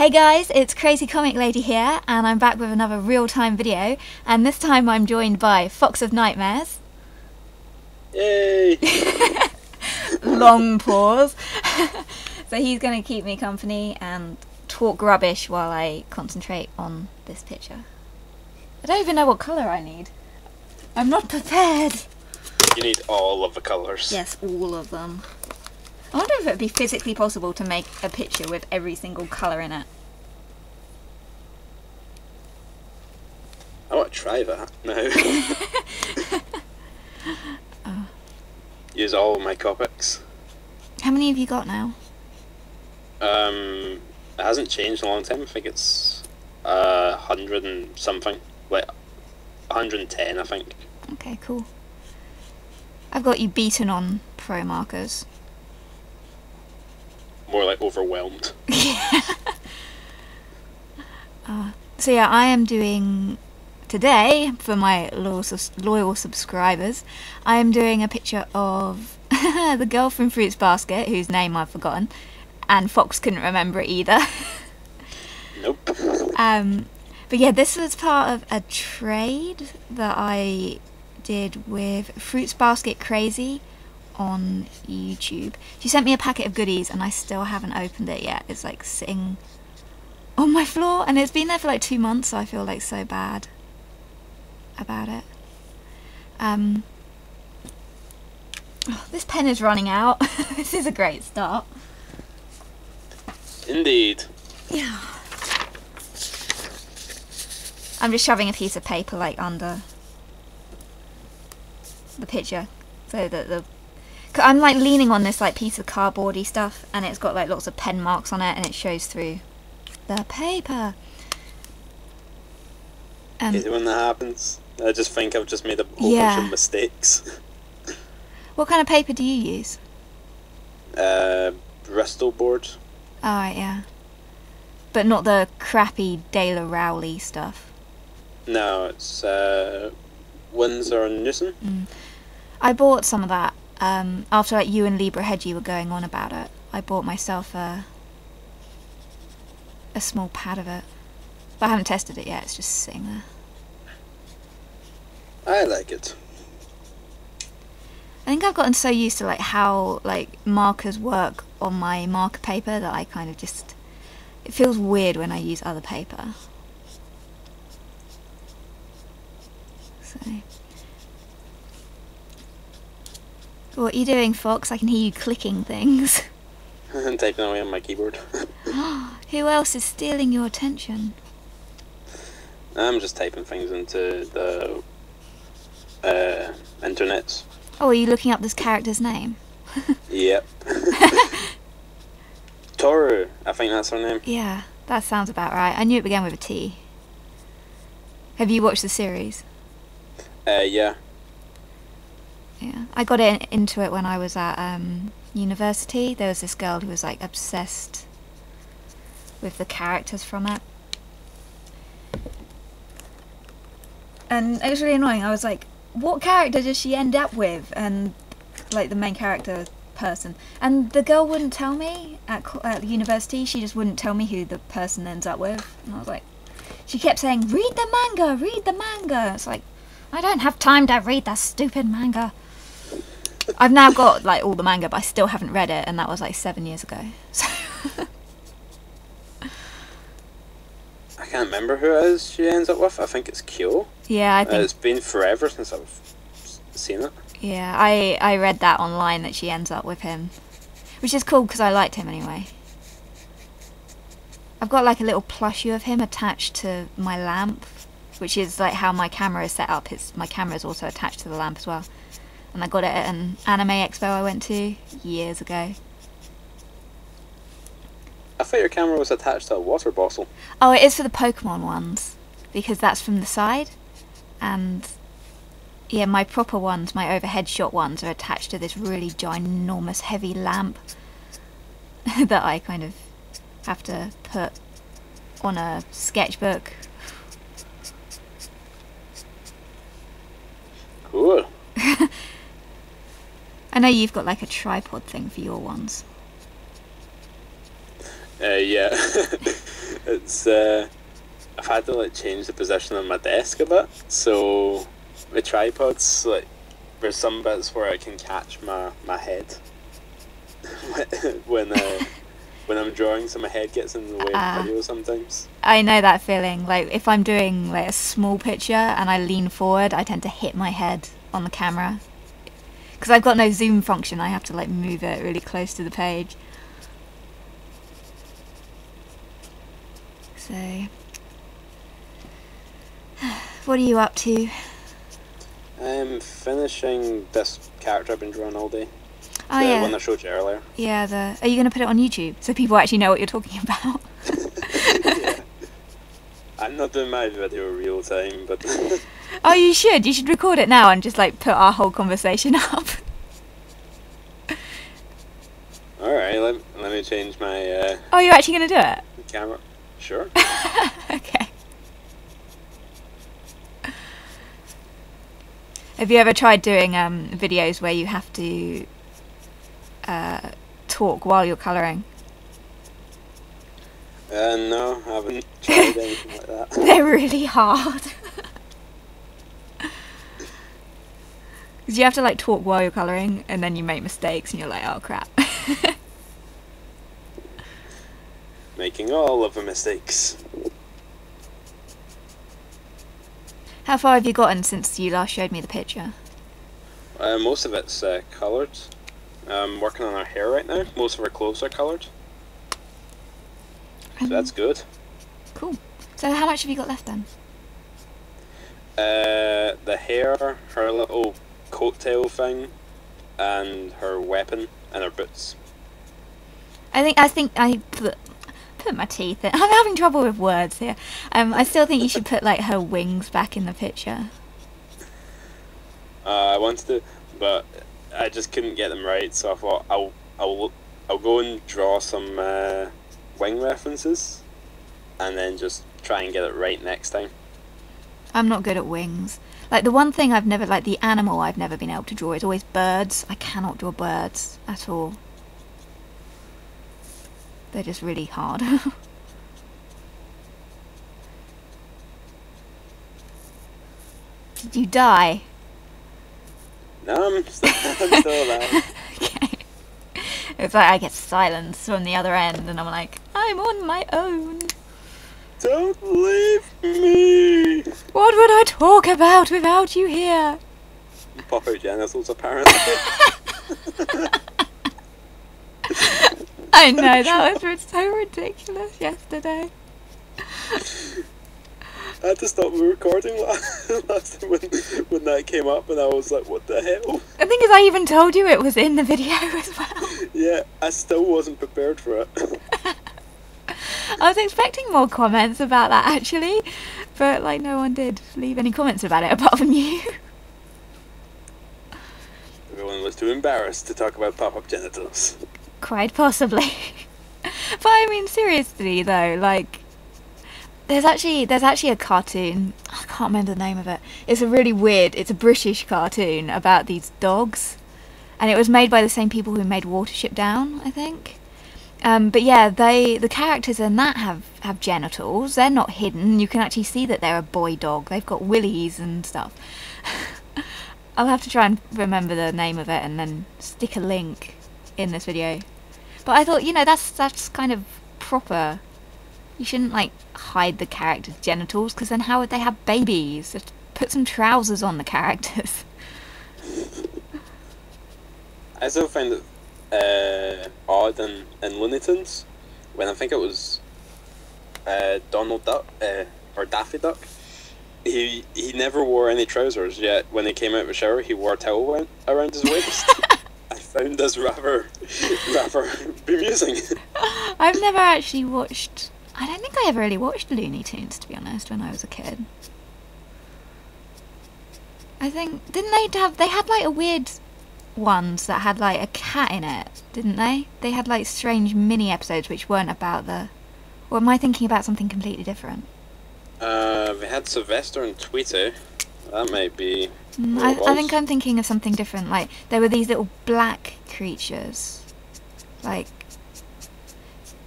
Hey guys, it's Crazy Comic Lady here, and I'm back with another real-time video, and this time I'm joined by Fox of Nightmares. Yay! Long pause. So he's going to keep me company and talk rubbish while I concentrate on this picture. I don't even know what colour I need. I'm not prepared. You need all of the colours. Yes, all of them. I wonder if it would be physically possible to make a picture with every single colour in it. I want to try that now. Oh. Use all of my Copics. How many have you got now? It hasn't changed in a long time. I think it's 100 and something. Like 110, I think. Okay, cool. I've got you beaten on pro markers. More like overwhelmed. Yeah. So yeah, I am doing today, for my loyal subscribers, I am doing a picture of the girl from Fruits Basket, whose name I've forgotten, and Fox couldn't remember it either. Nope. But yeah, this was part of a trade that I did with Fruits Basket Crazy on YouTube. She sent me a packet of goodies and I still haven't opened it yet. It's like sitting on my floor and it's been there for like 2 months, so I feel like so bad about it. Oh, this pen is running out. This is a great start. Indeed. Yeah. I'm just shoving a piece of paper like under the picture so that I'm like leaning on this like piece of cardboardy stuff and it's got like lots of pen marks on it and it shows through the paper. Hate it when that happens. I just think I've just made a whole bunch of mistakes. What kind of paper do you use? Bristol board. Alright, yeah. But not the crappy De La Rowley stuff. No, it's Windsor and Newton. I bought some of that after like you and Libra Hedgie were going on about it. I bought myself a small pad of it. But I haven't tested it yet, it's just sitting there. I like it. I think I've gotten so used to like how like markers work on my marker paper that I kind of just, it feels weird when I use other paper. So, what are you doing, Fox? I can hear you clicking things. I'm typing away on my keyboard. Who else is stealing your attention? I'm just typing things into the internet. Oh, are you looking up this character's name? Yep. Toru, I think that's her name. Yeah, that sounds about right. I knew it began with a T. Have you watched the series? Yeah. Yeah, I got into it when I was at university. There was this girl who was like obsessed with the characters from it. And it was really annoying. I was like, what character does she end up with? And like the main character person. And the girl wouldn't tell me at university. She just wouldn't tell me who the person ends up with. And I was like, she kept saying, read the manga, read the manga. It's like, I don't have time to read that stupid manga. I've now got like all the manga, but I still haven't read it, and that was like 7 years ago. So I can't remember who it is she ends up with. I think it's Kyo. yeah, I think It's been forever since I've seen it. yeah, I read that online that she ends up with him, which is cool because I liked him anyway. I've got like a little plushie of him attached to my lamp, which is like how my camera is set up. My camera is also attached to the lamp as well. And I got it at an anime expo I went to years ago. I thought your camera was attached to a water bottle. Oh, it is for the Pokemon ones, because that's from the side. And yeah, my proper ones, my overhead shot ones, are attached to this really ginormous heavy lamp that I kind of have to put on a sketchbook. Cool. I know you've got like a tripod thing for your ones. Yeah. It's I've had to like change the position on my desk a bit, so the tripods, like, there's some bits where I can catch my head when I'm drawing, so my head gets in the way of the video sometimes. I know that feeling. Like if I'm doing like a small picture and I lean forward, I tend to hit my head on the camera because I've got no zoom function. I have to like move it really close to the page. So, what are you up to? I'm finishing this character I've been drawing all day. Oh, the yeah. one I showed you earlier. Yeah, are you going to put it on YouTube so people actually know what you're talking about? Yeah. I'm not doing my video real time, but... Oh, you should. You should record it now and just like put our whole conversation up. Alright, let me change my Oh, you're actually going to do it? camera. Sure. Okay. Have you ever tried doing videos where you have to talk while you're colouring? No, I haven't tried anything like that. They're really hard. Because you have to like talk while you're colouring and then you make mistakes and you're like, oh crap. Making all of the mistakes. How far have you gotten since you last showed me the picture? Most of it's coloured. I'm working on her hair right now. Most of her clothes are coloured. So that's good. Cool. So how much have you got left then? The hair, her little coattail thing, and her weapon, and her boots. I think I put my teeth in. I'm having trouble with words here. I still think you should put like her wings back in the picture. I wanted to, but I just couldn't get them right, so I thought I'll go and draw some wing references, and then just try and get it right next time. I'm not good at wings. Like the one thing I've never, like the animal I've never been able to draw is always birds. I cannot draw birds at all. They're just really hard. Did you die? No, I'm still alive. Okay. It's like I get silence from the other end and I'm like, I'm on my own. Don't leave me! What would I talk about without you here? Pop out genitals, apparently. I know, that was so ridiculous yesterday. I had to stop the recording last time when that came up, and I was like, what the hell? The thing is, I even told you it was in the video as well. Yeah, I still wasn't prepared for it. I was expecting more comments about that actually, but like no one did leave any comments about it apart from you. Everyone was too embarrassed to talk about pop-up genitals. Quite possibly. But I mean, seriously though, like, there's actually a cartoon, I can't remember the name of it. It's a British cartoon about these dogs, and it was made by the same people who made Watership Down, I think. But yeah, the characters in that have genitals. They're not hidden. You can actually see that they're a boy dog. They've got willies and stuff. I'll have to try and remember the name of it and then stick a link in this video. But I thought, you know, that's kind of proper. You shouldn't like hide the characters' genitals, because then how would they have babies? Just put some trousers on the characters. I still find it odd in Looney Tunes when I think it was Donald Duck or Daffy Duck. He never wore any trousers, yet when he came out of the shower he wore a towel around his waist. I found this rather bemusing. I've never actually watched, I don't think I ever really watched Looney Tunes, to be honest, when I was a kid. I think, they had like a weird ones that had like a cat in it, didn't they? They had like strange mini episodes which weren't about or am I thinking about something completely different? They had Sylvester and Tweety. That might be. I think I'm thinking of something different. Like there were these little black creatures, like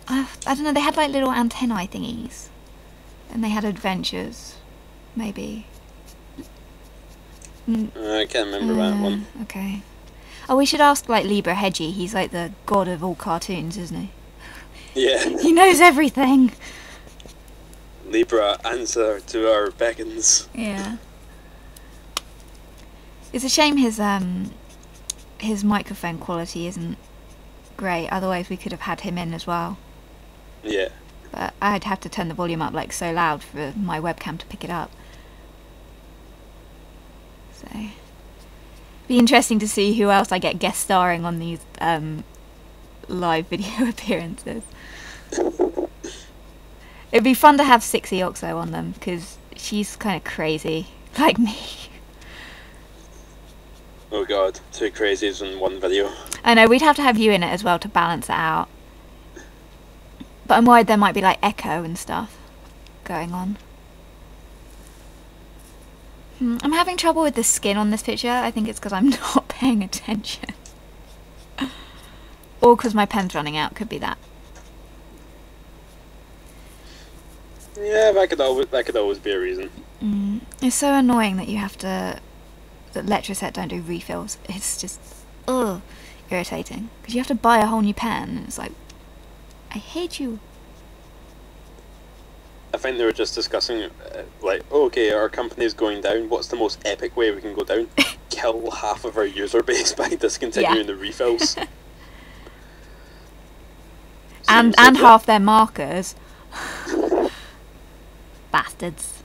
I don't know, they had like little antennae thingies. And they had adventures, maybe. I can't remember that one. Okay. Oh, we should ask like Libra Hedgie. He's like the god of all cartoons, isn't he? Yeah. He knows everything. Libra, answer to our beckons. Yeah. It's a shame his microphone quality isn't great. Otherwise, we could have had him in as well. Yeah. But I'd have to turn the volume up like so loud for my webcam to pick it up. So, be interesting to see who else I get guest starring on these live video appearances. It'd be fun to have Yugioh on them because she's kind of crazy, like me. Oh god, 2 crazies in one video. I know, we'd have to have you in it as well to balance it out. But I'm worried there might be like echo and stuff going on. I'm having trouble with the skin on this picture. I think it's because I'm not paying attention. Or because my pen's running out. Could be that. Yeah, that could always be a reason. It's so annoying that you have to... that Letraset don't do refills. It's just... ugh, irritating. Because you have to buy a whole new pen and it's like... I hate you. I think they were just discussing, like, okay, our company's going down. What's the most epic way we can go down? Kill half of our user base by discontinuing the refills. and half their markers. Bastards.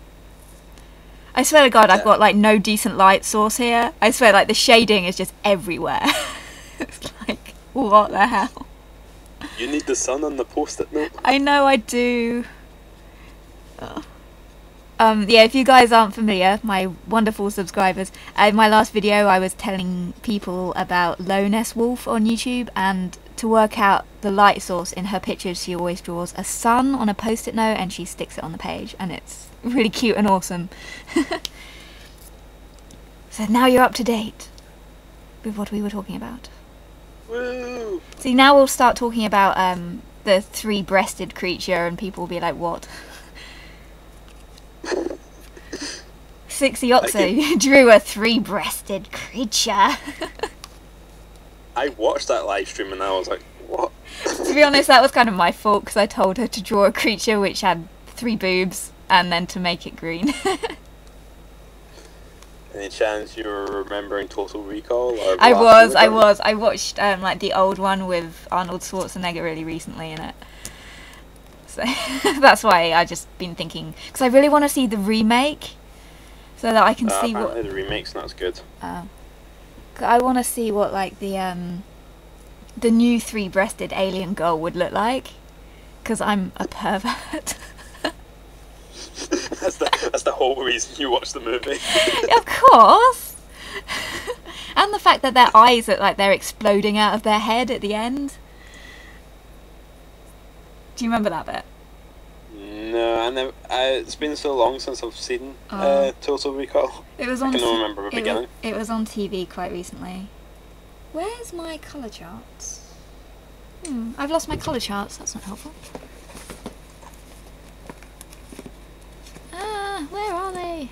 I swear to God, I've got like no decent light source here. I swear, like the shading is just everywhere. It's like, what the hell? You need the sun on the post-it note. I know I do. Yeah, if you guys aren't familiar, my wonderful subscribers, in my last video I was telling people about Lowness Wolf on YouTube, and to work out the light source in her pictures she always draws a sun on a post-it note and she sticks it on the page, and it's really cute and awesome. So now you're up to date with what we were talking about. Woo! See, now we'll start talking about the 3-breasted creature and people will be like, what? Yugioh drew a 3-breasted creature. I watched that live stream and I was like, what? To be honest, that was kind of my fault because I told her to draw a creature which had 3 boobs and then to make it green. Any chance you were remembering Total Recall? Or I was. I watched like the old one with Arnold Schwarzenegger really recently in it. So that's why I just been thinking, because I really want to see the remake so that I can see what... the remake's not as good. I want to see what like the new 3-breasted alien girl would look like, because I'm a pervert. That's the whole reason you watch the movie. Of course. And the fact that their eyes look like they're exploding out of their head at the end. Do you remember that bit? No, I never. It's been so long since I've seen Total Recall. It was on. I can remember the beginning. It was on TV quite recently. Where's my colour charts? I've lost my colour charts. That's not helpful. Where are they?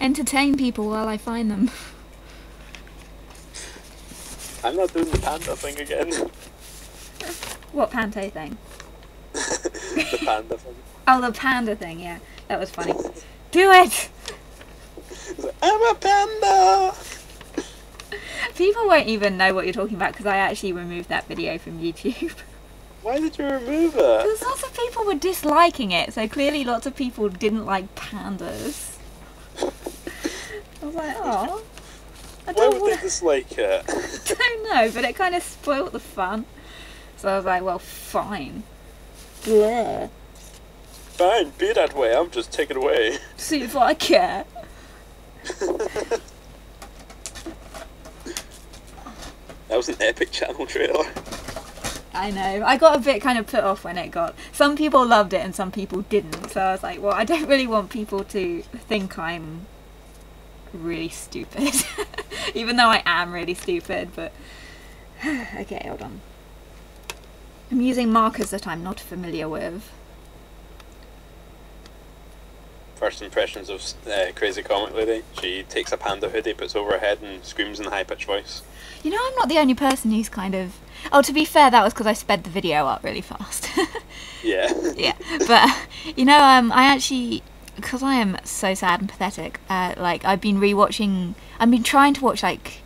Entertain people while I find them. I'm not doing the panda thing again. What pante thing? The panda thing. Oh, the panda thing, yeah. That was funny. Do it! Like, I'm a panda! People won't even know what you're talking about because I actually removed that video from YouTube. Why did you remove it? Because lots of people were disliking it, so clearly lots of people didn't like pandas. I was like, oh. Why would they dislike it? I don't know, but it kind of spoilt the fun. So I was like, well, fine. Bleh. Fine, be that way, I'm just taking it away. See if I care. That was an epic channel trailer. I know. I got a bit kind of put off when it got... Some people loved it and some people didn't. So I was like, well, I don't really want people to think I'm really stupid. Even though I am really stupid, but... Okay, hold on. I'm using markers that I'm not familiar with. First impressions of Crazy Comic Lady. She takes a panda hoodie, puts over her head, and screams in a high-pitched voice. You know, I'm not the only person who's kind of... Oh, to be fair, that was because I sped the video up really fast. Yeah. Yeah, but, you know, I actually... Because I am so sad and pathetic, like, I've been trying to watch, like,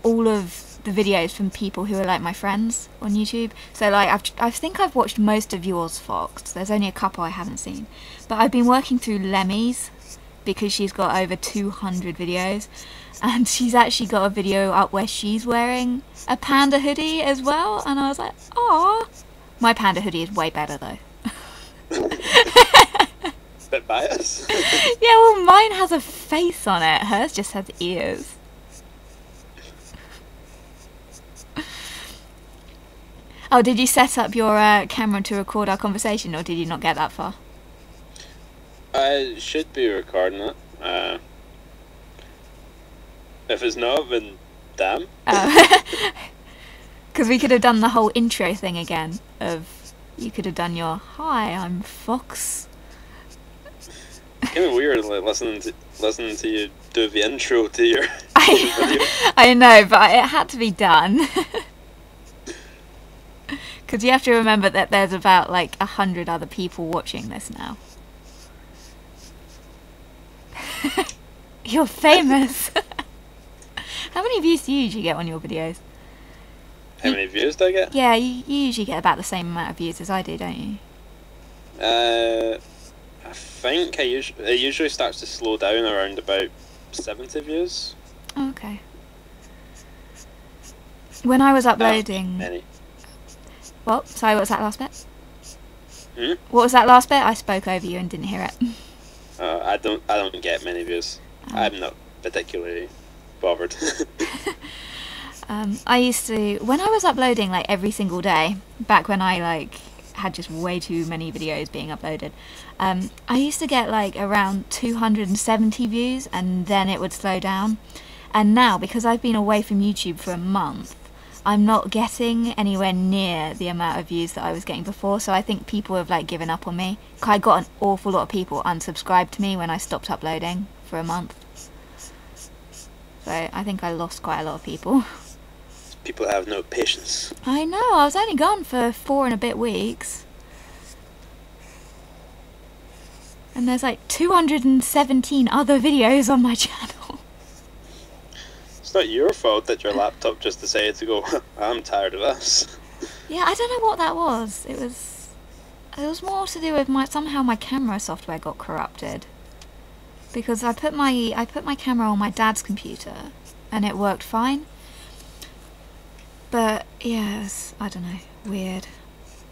all of the videos from people who are, like, my friends on YouTube. So, like, I think I've watched most of yours, Fox. There's only a couple I haven't seen. But I've been working through Lemmy's, because she's got over 200 videos. And she's actually got a video up where she's wearing a panda hoodie as well. And I was like, "Aw." My panda hoodie is way better, though. Bit biased. Yeah, well, mine has a face on it. Hers just has ears. Oh, did you set up your camera to record our conversation, or did you not get that far? I should be recording it. If it's not, then damn. Because we could have done the whole intro thing again. You could have done your "Hi, I'm Fox." It's kind of weird, like listening to you do the intro to your video. I know, but it had to be done. Because you have to remember that there's about like 100 other people watching this now. You're famous. How many views do you usually get on your videos? How many views do I get? Yeah, you usually get about the same amount of views as I do, don't you? I think it usually starts to slow down around about 70 views. Oh, okay. When I was uploading... Many. What? Sorry, what was that last bit? Hmm? What was that last bit? I spoke over you and didn't hear it. I don't get many views. Oh. I'm not particularly bothered. I used to, when I was uploading like every single day, back when I like had just way too many videos being uploaded, I used to get like around 270 views, and then it would slow down. And now, because I've been away from YouTube for a month, I'm not getting anywhere near the amount of views that I was getting before, so I think people have like given up on me. I got an awful lot of people unsubscribed to me when I stopped uploading for a month. So I think I lost quite a lot of people. People have no patience. I know, I was only gone for 4 and a bit weeks. And there's like 217 other videos on my channel. It's not your fault that your laptop just decided to go, I'm tired of this. Yeah, I don't know what that was. It was more to do with somehow my camera software got corrupted. Because I put my camera on my dad's computer and it worked fine. But yes, I don't know, weird.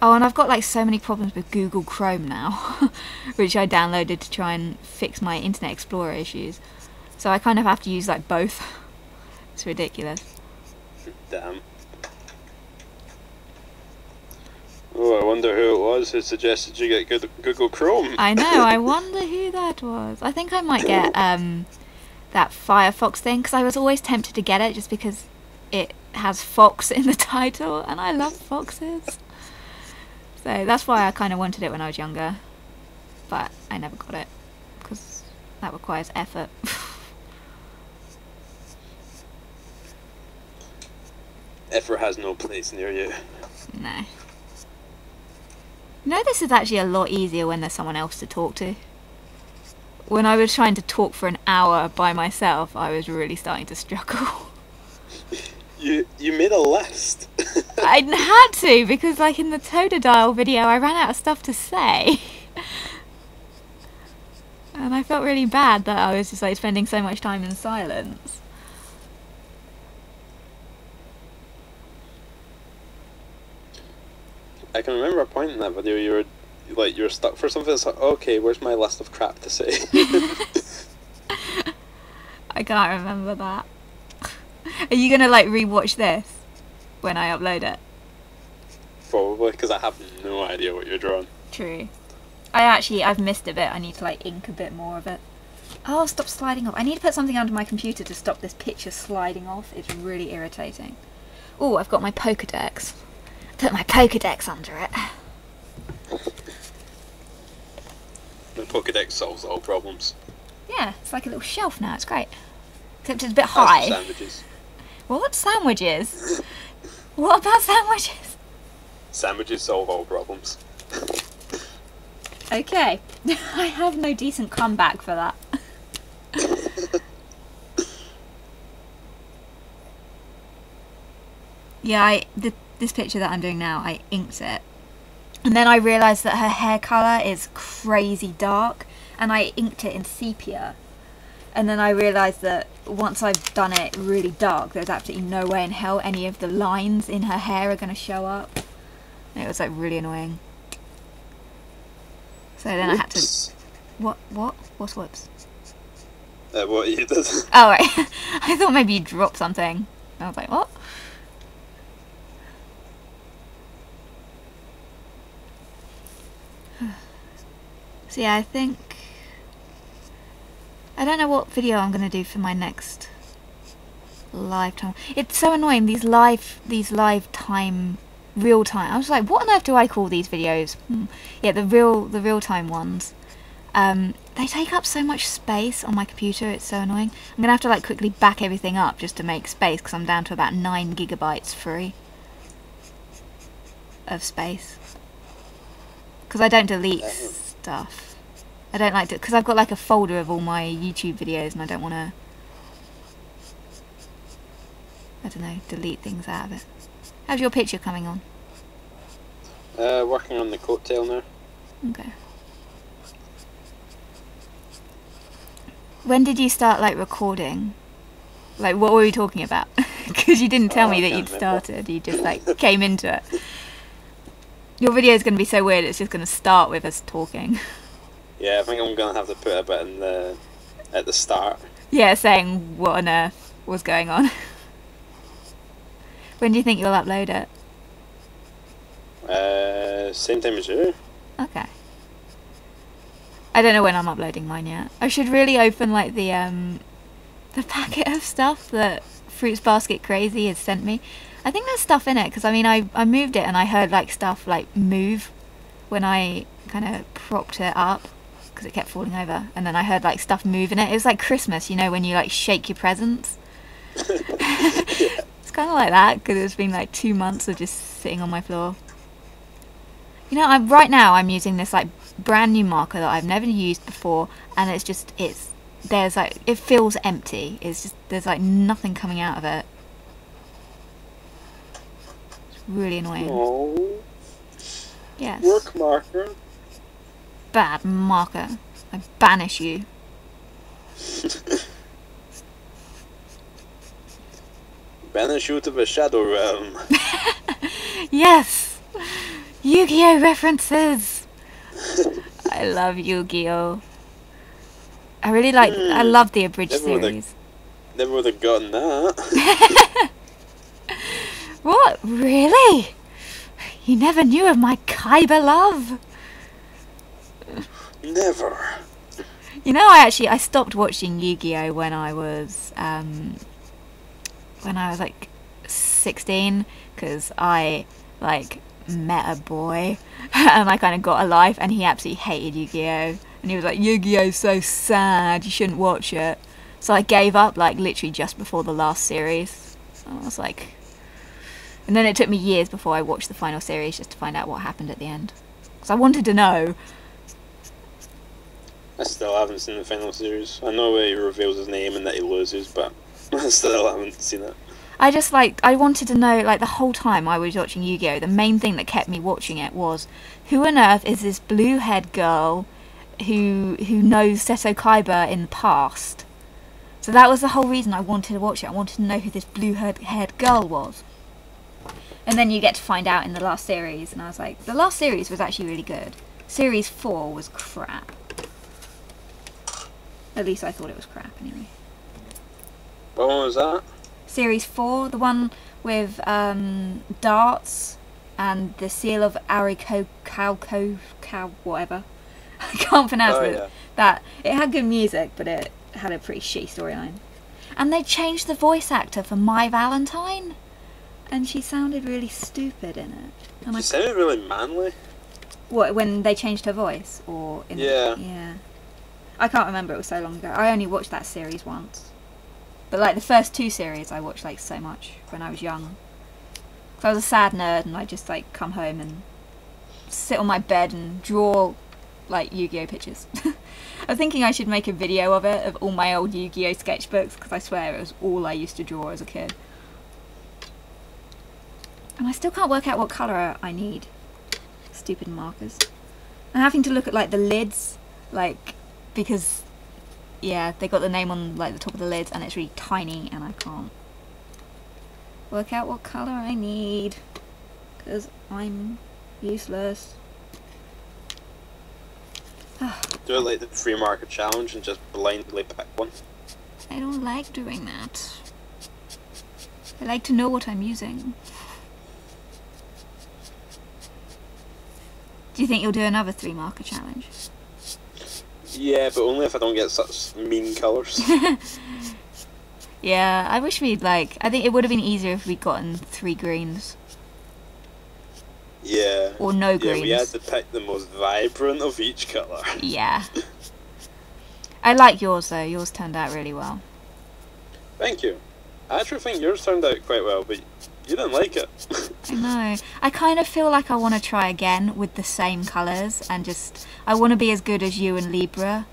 Oh, and I've got like so many problems with Google Chrome now, which I downloaded to try and fix my Internet Explorer issues. So I kind of have to use like both. It's ridiculous. Damn. Oh, I wonder who it was who suggested you get Google Chrome. I know, I wonder who that was. I think I might get that Firefox thing, because I was always tempted to get it just because it has fox in the title, and I love foxes. So that's why I kind of wanted it when I was younger, but I never got it, because that requires effort. Effort has no place near you. No. You know, this is actually a lot easier when there's someone else to talk to. When I was trying to talk for an hour by myself, I was really starting to struggle. You made a list. I had to, because like in the Totodile video I ran out of stuff to say. And I felt really bad that I was just like spending so much time in silence. I can remember a point in that video you were stuck for something. It's like, okay, where's my list of crap to say? I can't remember that. Are you gonna like rewatch this when I upload it? Probably, because I have no idea what you're drawing. True. I've missed a bit. I need to like ink a bit more of it. Oh, stop sliding off. I need to put something under my computer to stop this picture sliding off. It's really irritating. Oh, I've got my Pokedex. Put my Pokedex under it. The Pokedex solves all problems. Yeah, it's like a little shelf now. It's great. Except it's a bit high. Sandwiches. What? Sandwiches? What about sandwiches? Sandwiches solve all problems. Okay. I have no decent comeback for that. Yeah, this picture that I'm doing now, I inked it. And then I realised that her hair colour is crazy dark, and I inked it in sepia. And then I realised that once I've done it really dark, there's absolutely no way in hell any of the lines in her hair are going to show up. And it was like really annoying. So then I had to... What? What's whoops? What you did. Oh, right. I thought maybe you dropped something. I was like, what? So yeah, I think... I don't know what video I'm going to do for my next live time. It's so annoying, these live time, real time. I was like, what on earth do I call these videos? Yeah, the real time ones. They take up so much space on my computer, it's so annoying. I'm going to have to like quickly back everything up just to make space, because I'm down to about 9 gigabytes free of space. Because I don't delete stuff. I don't like to, because I've got like a folder of all my YouTube videos and I don't want to, I don't know, delete things out of it. How's your picture coming on? Working on the coattail now. Okay. When did you start like recording? Like what were we talking about? Because you didn't tell me that you'd started, you just like came into it. Your video is going to be so weird, it's just going to start with us talking. Yeah, I think I'm going to have to put a bit in at the start. Yeah, saying what on earth was going on. When do you think you'll upload it? Same time as you. Okay. I don't know when I'm uploading mine yet. I should really open like the packet of stuff that Fruits Basket Crazy has sent me. I think there's stuff in it, because I mean I moved it and I heard like stuff like move when I kind of propped it up, because it kept falling over, and then I heard like stuff move in it. It was like Christmas, you know, when you like shake your presents. It's kind of like that, because it's been like 2 months of just sitting on my floor. You know, right now I'm using this like brand new marker that I've never used before, and there's like, it feels empty. It's just, there's like nothing coming out of it. It's really annoying. Oh. Yes. Work marker. Bad marker. I banish you. Banish you to the Shadow Realm. Yes! Yu-Gi-Oh references! I love Yu-Gi-Oh. I really like, I love the abridged series. Never would have gotten that. What? Really? You never knew of my Kaiba love? Never. You know, I stopped watching Yu-Gi-Oh when I was like 16, because I like met a boy and I kind of got a life, and he absolutely hated Yu-Gi-Oh, and he was like, Yu-Gi-Oh's so sad, you shouldn't watch it. So I gave up like literally just before the last series. I was like, and then it took me years before I watched the final series just to find out what happened at the end, because I wanted to know. I still haven't seen the final series. I know he reveals his name and that he loses, but I still haven't seen it. I just like, I wanted to know, like the whole time I was watching Yu-Gi-Oh, the main thing that kept me watching it was, who on earth is this blue-haired girl who knows Seto Kaiba in the past? So that was the whole reason I wanted to watch it. I wanted to know who this blue-haired girl was. And then you get to find out in the last series, and I was like, the last series was actually really good. Series 4 was crap. At least I thought it was crap, anyway. What one was that? Series 4, the one with darts and the seal of Ariko cow whatever. I can't pronounce it. Yeah. That it had good music, but it had a pretty shitty storyline. And they changed the voice actor for My Valentine. And she sounded really stupid in it. And She sounded really manly. What, when they changed her voice? Or in Yeah. Yeah. I can't remember, it was so long ago. I only watched that series once. But like the first 2 series I watched like so much when I was young. Because I was a sad nerd and I'd just like come home and sit on my bed and draw like Yu-Gi-Oh pictures. I was thinking I should make a video of it, of all my old Yu-Gi-Oh sketchbooks, because I swear it was all I used to draw as a kid. And I still can't work out what colour I need. Stupid markers. I'm having to look at like the lids, like, because yeah, they got the name on like the top of the lids and it's really tiny and I can't work out what colour I need because I'm useless. Do it like the free market challenge and just blindly pick one. I don't like doing that. I like to know what I'm using. Do you think you'll do another 3 marker challenge? Yeah, but only if I don't get such mean colours. Yeah, I wish we'd like... I think it would have been easier if we'd gotten 3 greens. Yeah. Or no greens. Yeah, we had to pick the most vibrant of each colour. Yeah. I like yours though, yours turned out really well. Thank you. I actually think yours turned out quite well, but you didn't like it. I know. I kind of feel like I want to try again with the same colours and just... I want to be as good as you and Libra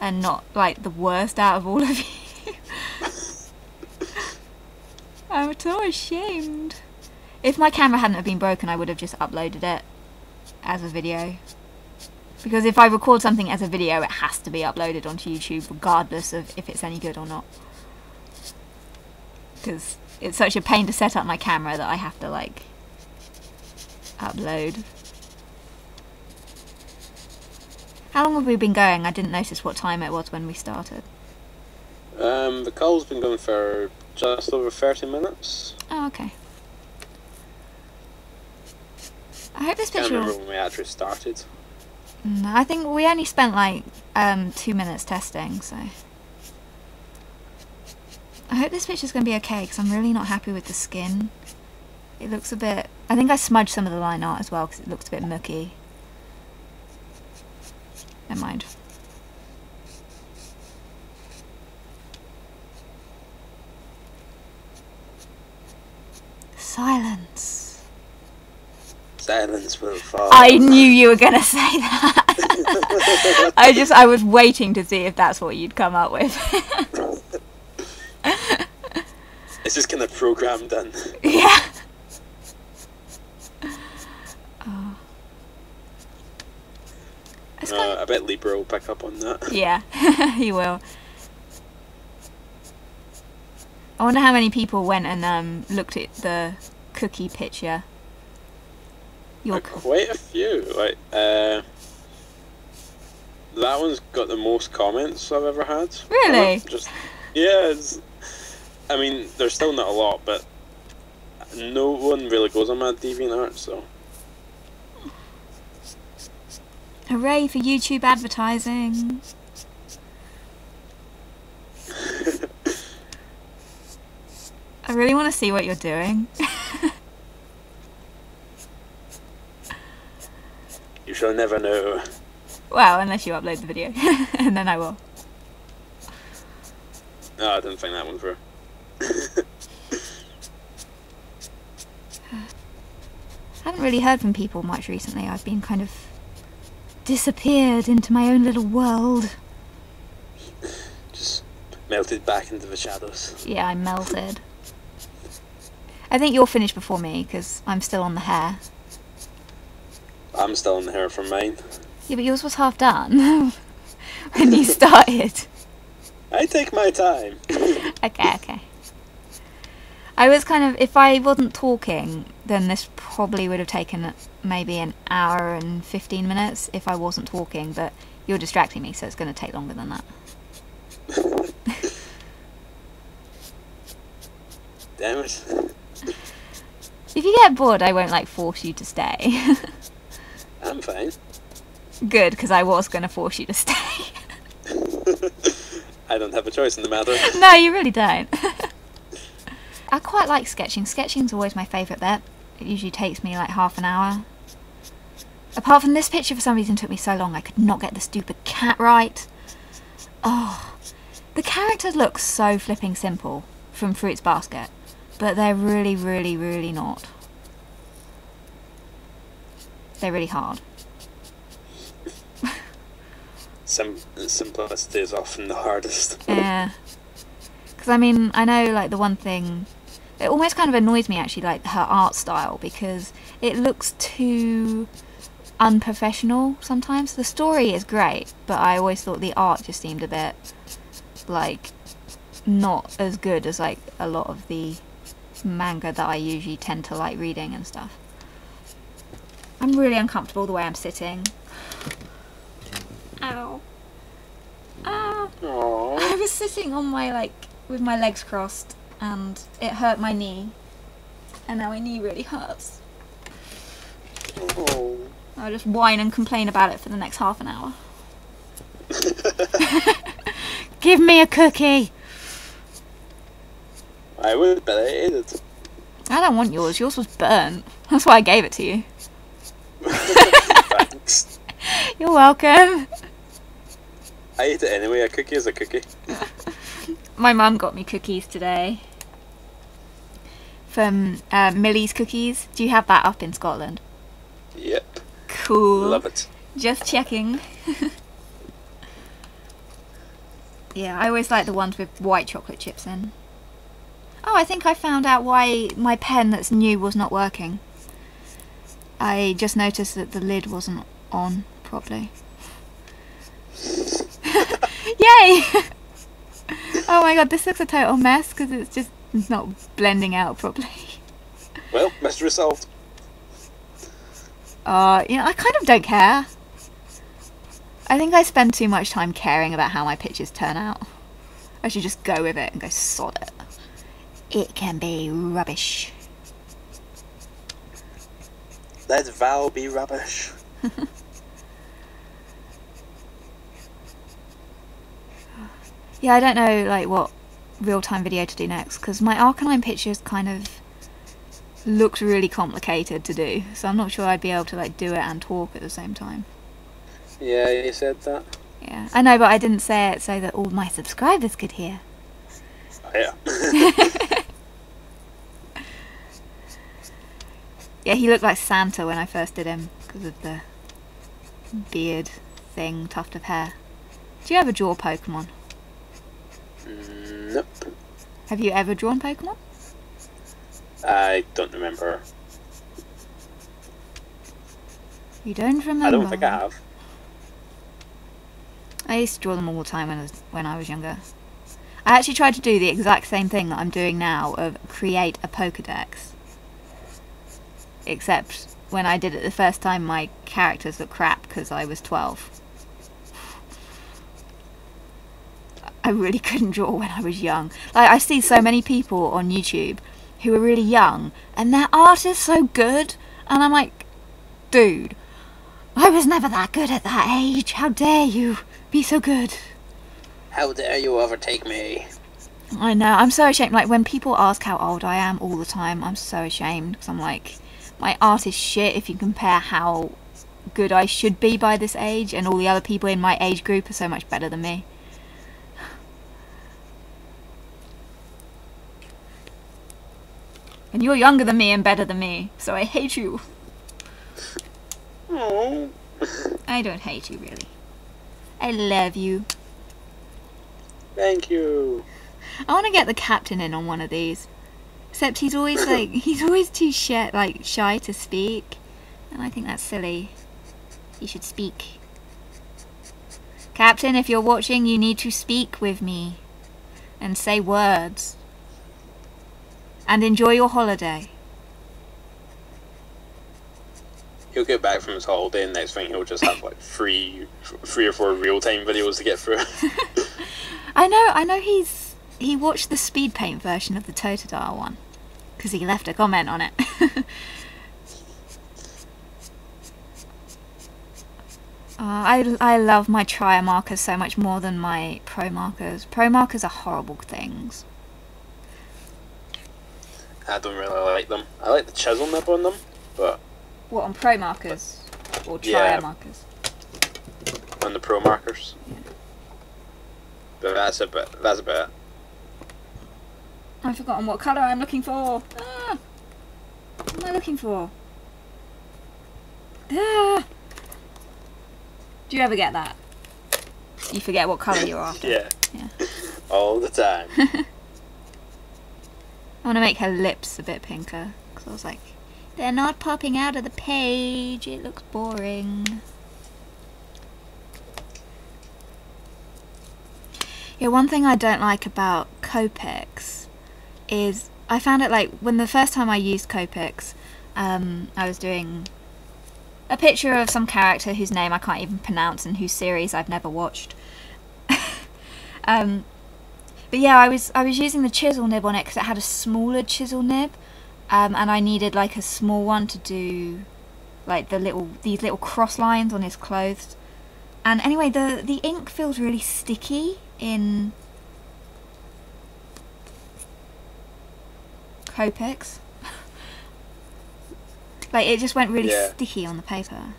and not like the worst out of all of you. I'm so ashamed. If my camera hadn't have been broken, I would have just uploaded it as a video. Because if I record something as a video, it has to be uploaded onto YouTube regardless of if it's any good or not. Because it's such a pain to set up my camera that I have to like upload. How long have we been going? I didn't notice what time it was when we started. The call's been going for just over 30 minutes. Oh, okay. I hope this Can't picture... remember when we actually started. No, I think we only spent like 2 minutes testing, so... I hope this picture's going to be okay, because I'm really not happy with the skin. It looks a bit... I think I smudged some of the line art as well, because it looks a bit mucky. Never mind. Silence. Silence will fall. I knew you were going to say that. I was waiting to see if that's what you'd come up with. It's just kind of programmed in. Yeah. Oh. I bet Libra will pick up on that. Yeah, he will. I wonder how many people went and looked at the cookie picture. Quite a few. Like, that one's got the most comments I've ever had. Really? Yeah, I mean, there's still not a lot, but no one really goes on my DeviantArt, so... Hooray for YouTube advertising! I really want to see what you're doing. You shall never know. Well, unless you upload the video, and then I will. No, I didn't think that one through. I haven't really heard from people much recently. I've been kind of disappeared into my own little world. Just melted back into the shadows. Yeah, I melted. I think you're finished before me, because I'm still on the hair. I'm still in the hair from mine. Yeah, but yours was half done when you started. I take my time. Okay. I was kind of, if I wasn't talking, then this probably would have taken maybe an hour and 15 minutes if I wasn't talking, but you're distracting me, so it's going to take longer than that. Damn it. If you get bored, I won't like force you to stay. I'm fine. Good, because I was going to force you to stay. I don't have a choice in the matter. No, you really don't. I quite like sketching. Sketching's always my favourite bit. It usually takes me like half an hour. Apart from this picture, for some reason, took me so long. I could not get the stupid cat right. Oh, the characters look so flipping simple from Fruits Basket, but they're really, really, really not. They're really hard. Simplicity is often the hardest. Yeah. Because, I mean, I know, like, the one thing... It almost kind of annoys me, actually, like, her art style, because it looks too unprofessional sometimes. The story is great, but I always thought the art just seemed a bit, like, not as good as, like, a lot of the manga that I usually tend to like reading and stuff. I'm really uncomfortable the way I'm sitting. Ow. Ah. Aww. I was sitting on my, like, with my legs crossed, and it hurt my knee. And now my knee really hurts. Oh. I'll just whine and complain about it for the next half an hour. Give me a cookie! I would, but I ate it. I don't want yours. Yours was burnt. That's why I gave it to you. Thanks. You're welcome. I ate it anyway. A cookie is a cookie. My mum got me cookies today. From Millie's Cookies. Do you have that up in Scotland? Yep. Cool. Love it. Just checking. Yeah, I always like the ones with white chocolate chips in. Oh, I think I found out why my pen that's new was not working. I just noticed that the lid wasn't on properly. Yay! Oh my god, this looks a total mess because it's just not blending out properly. Well, mystery solved. You know, I kind of don't care. I think I spend too much time caring about how my pictures turn out. I should just go with it and go sod it. It can be rubbish. Let Val be rubbish. Yeah, I don't know like what real-time video to do next because my Arcanine pictures kind of looked really complicated to do, so I'm not sure I'd be able to like do it and talk at the same time. Yeah, you said that. Yeah, I know, but I didn't say it so that all my subscribers could hear. Oh, yeah. Yeah, he looked like Santa when I first did him because of the beard thing, tuft of hair. Do you ever draw Pokemon? Nope. Have you ever drawn Pokemon? I don't remember. You don't remember? I don't think I have. I used to draw them all the time when I was younger. I actually tried to do the exact same thing that I'm doing now of create a Pokédex. Except when I did it the first time my characters looked crap because I was 12. I really couldn't draw when I was young. Like, I see so many people on YouTube who are really young and their art is so good and I'm like, dude, I was never that good at that age. How dare you be so good? How dare you overtake me? I know, I'm so ashamed. Like, when people ask how old I am all the time, I'm so ashamed because I'm like, my art is shit if you compare how good I should be by this age, and all the other people in my age group are so much better than me. And you're younger than me and better than me, so I hate you. Oh. I don't hate you, really. I love you. Thank you. I want to get the captain in on one of these. Except he's always like, he's always too shy to speak. And I think that's silly. He should speak. Captain, if you're watching, you need to speak with me. And say words. And enjoy your holiday. He'll get back from his holiday and next thing he'll just have like three or four real-time videos to get through. I know he watched the speed paint version of the Totodile one. Because he left a comment on it. I love my Trier markers so much more than my Pro markers. Pro markers are horrible things. I don't really like them. I like the chisel nib on them, but What, on pro markers? Or trier Yeah. markers? on the pro markers. Yeah. But that's a bit. That's about it. I've forgotten what colour I'm looking for. Ah! What am I looking for? Ah! Do you ever get that? You forget what colour you're after. Yeah. Yeah. All the time. I want to make her lips a bit pinker, because I was like, they're not popping out of the page, it looks boring. Yeah, one thing I don't like about Copics is, I found it like, when the first time I used Copics, I was doing a picture of some character whose name I can't even pronounce and whose series I've never watched. But yeah, I was using the chisel nib on it because it had a smaller chisel nib, and I needed like a small one to do like these little cross lines on his clothes. And anyway, the ink feels really sticky in Copics. Like it just went really sticky on the paper.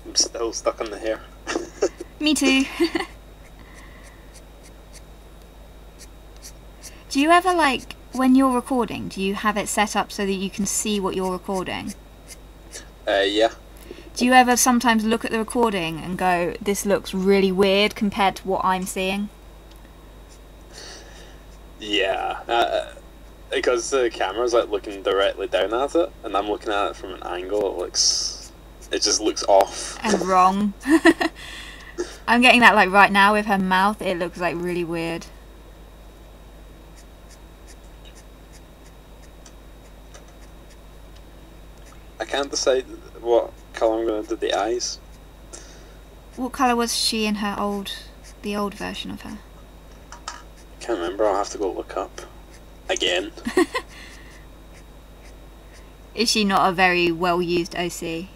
I'm still stuck on the hair. Me too. Do you ever, like, when you're recording, do you have it set up so that you can see what you're recording? Yeah. Do you ever sometimes look at the recording and go, this looks really weird compared to what I'm seeing? Yeah. Because the camera's like looking directly down at it, and I'm looking at it from an angle. It just looks off. And wrong. I'm getting that like right now with her mouth. It looks like really weird. I can't decide what colour I'm going to do the eyes. What colour was she in the old version of her? Can't remember. I'll have to go look up again. Is she not a very well used OC?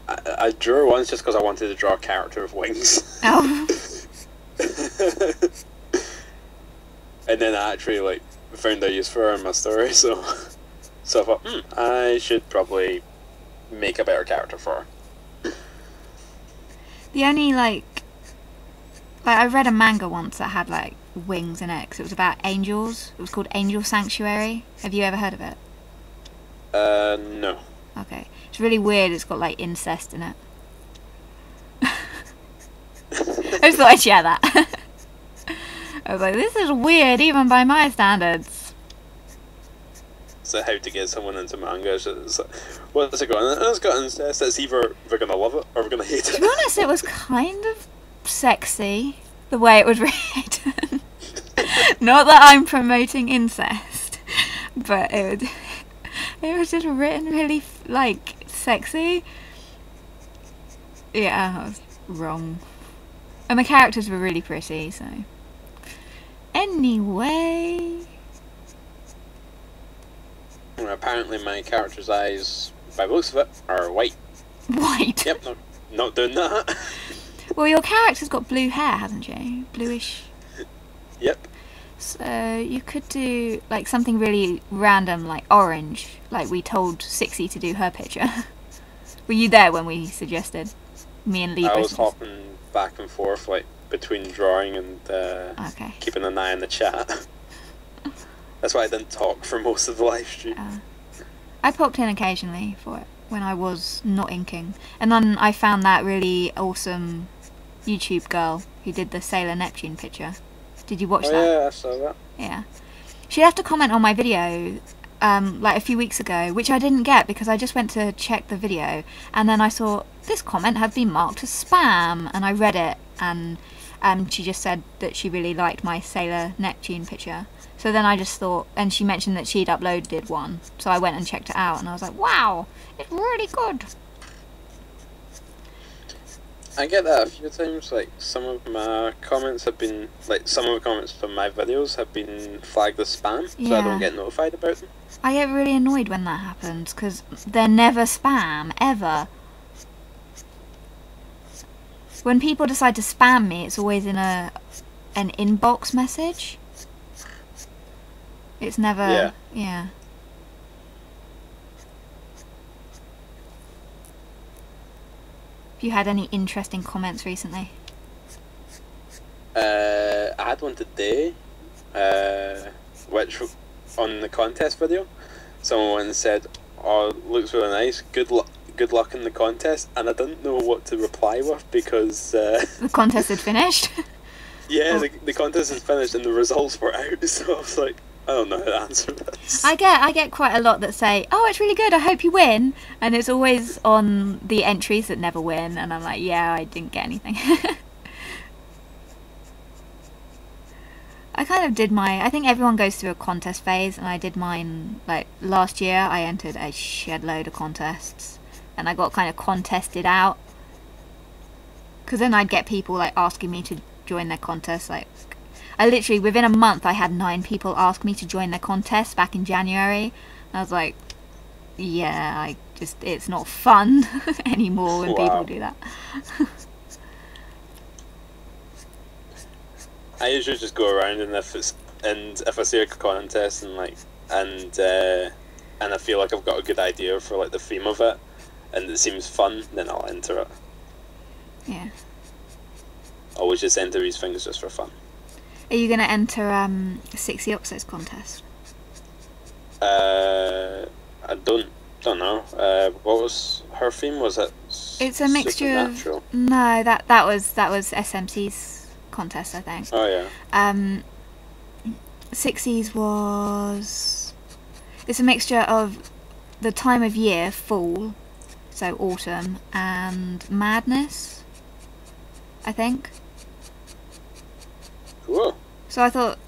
I drew her once just because I wanted to draw a character with wings. Oh. And then I actually found a use for her in my story, so I thought, I should probably make a better character for her. The only I read a manga once that had like wings in it 'cause it was about angels. It was called Angel Sanctuary. Have you ever heard of it? No. Okay. It's really weird. It's got like incest in it. I just thought I'd share that. I was like, this is weird even by my standards. So how to get someone into manga? It's like, what's it got? It's got incest. It's either we're gonna love it or we're gonna hate it. To be honest, it was kind of sexy the way it was written. Not that I'm promoting incest, but it was just written really sexy. Yeah, I was wrong. And the characters were really pretty, so. Anyway. Well, apparently my character's eyes, by the looks of it, are white. White? Yep, not doing that. Well, your character's got blue hair, hasn't she? Bluish. Yep. So you could do something really random, like orange, like we told Sixie to do her picture. Were you there when we suggested? Me and Lee. I was hopping back and forth between drawing and keeping an eye on the chat. That's why I didn't talk for most of the live stream. I popped in occasionally for it when I was not inking, and then I found that really awesome YouTube girl who did the Sailor Neptune picture. Did you watch that? Yeah, I saw that. Yeah. She left a comment on my video a few weeks ago, which I didn't get because I just went to check the video, and then I saw this comment had been marked as spam, and I read it, and she just said that she really liked my Sailor Neptune picture. So then I just thought, and she mentioned that she'd uploaded one, so I went and checked it out, and I was like, wow, it's really good. I get that a few times. Like some of my comments have been some of the comments from my videos have been flagged as spam, so I don't get notified about them. I get really annoyed when that happens because they're never spam ever. When people decide to spam me, it's always in an inbox message. It's never yeah. Have you had any interesting comments recently? I had one today, which on the contest video, someone said, "Oh, looks really nice. Good luck in the contest." And I didn't know what to reply with because the contest had finished. Yeah, the contest is finished and the results were out. So I was like, I don't know how to answer this. I get quite a lot that say, "Oh, it's really good. I hope you win," and it's always on the entries that never win, and I'm like, "Yeah, I didn't get anything." I kind of did I think everyone goes through a contest phase, and I did mine, like, last year I entered a shed load of contests, and I got kind of contested out, because then I'd get people, like, asking me to join their contests, like, I literally, within a month, I had 9 people ask me to join their contest back in January, and I was like, yeah, it's not fun anymore when people do that. I usually just go around, and if I see a contest and I feel like I've got a good idea for like the theme of it, and it seems fun, then I'll enter it. Yeah. Always just enter these things just for fun. Are you gonna enter 60 Opposites contest? I don't know. What was her theme? Was it? It's a mixture of. No, that was SMC's contest, I think. Oh yeah. 60s was. It's a mixture of the time of year, fall, so autumn, and madness, I think. Cool. So I thought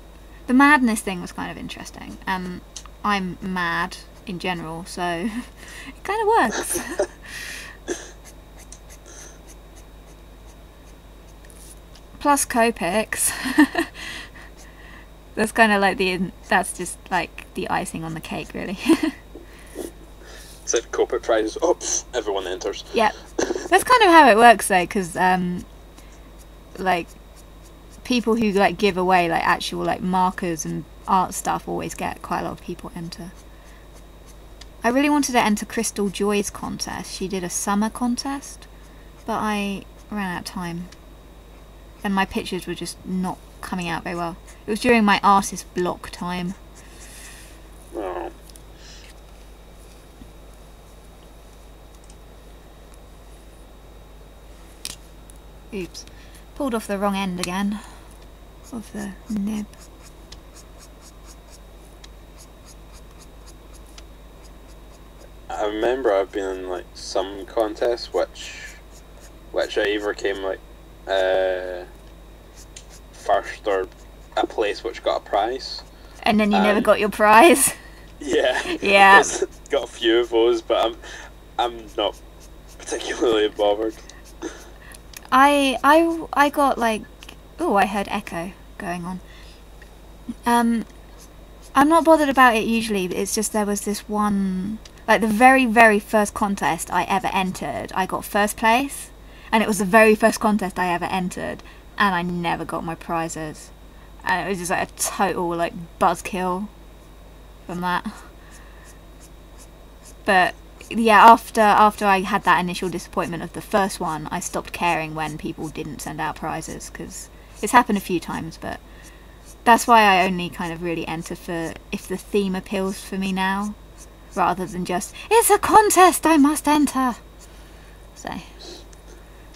the madness thing was kind of interesting, and I'm mad in general, so it kind of works. Plus Copics. That's kind of like that's just like the icing on the cake, really. It's like corporate prizes. Oh, everyone enters. Yeah, that's kind of how it works though, because like people who like give away like actual like markers and art stuff always get quite a lot of people enter. I really wanted to enter Crystal Joy's contest. She did a summer contest, but I ran out of time, and my pictures were just not coming out very well. It was during my artist block time. Oh. Oops. Pulled off the wrong end again of the nib. I remember I've been in like some contests which I either came like first or a place which got a prize. And then you never got your prize. Yeah. Yeah. Got a few of those, but I'm not particularly bothered. I got like, oh, I heard echo going on. I'm not bothered about it usually, but it's just there was this one, like the very, very first contest I ever entered, I got first place, and it was the very first contest I ever entered, and I never got my prizes, and it was just like a total like buzzkill from that. But yeah, after I had that initial disappointment of the first one, I stopped caring when people didn't send out prizes, because it's happened a few times, but that's why I only kind of really enter for if the theme appeals for me now, rather than just, it's a contest, I must enter. So,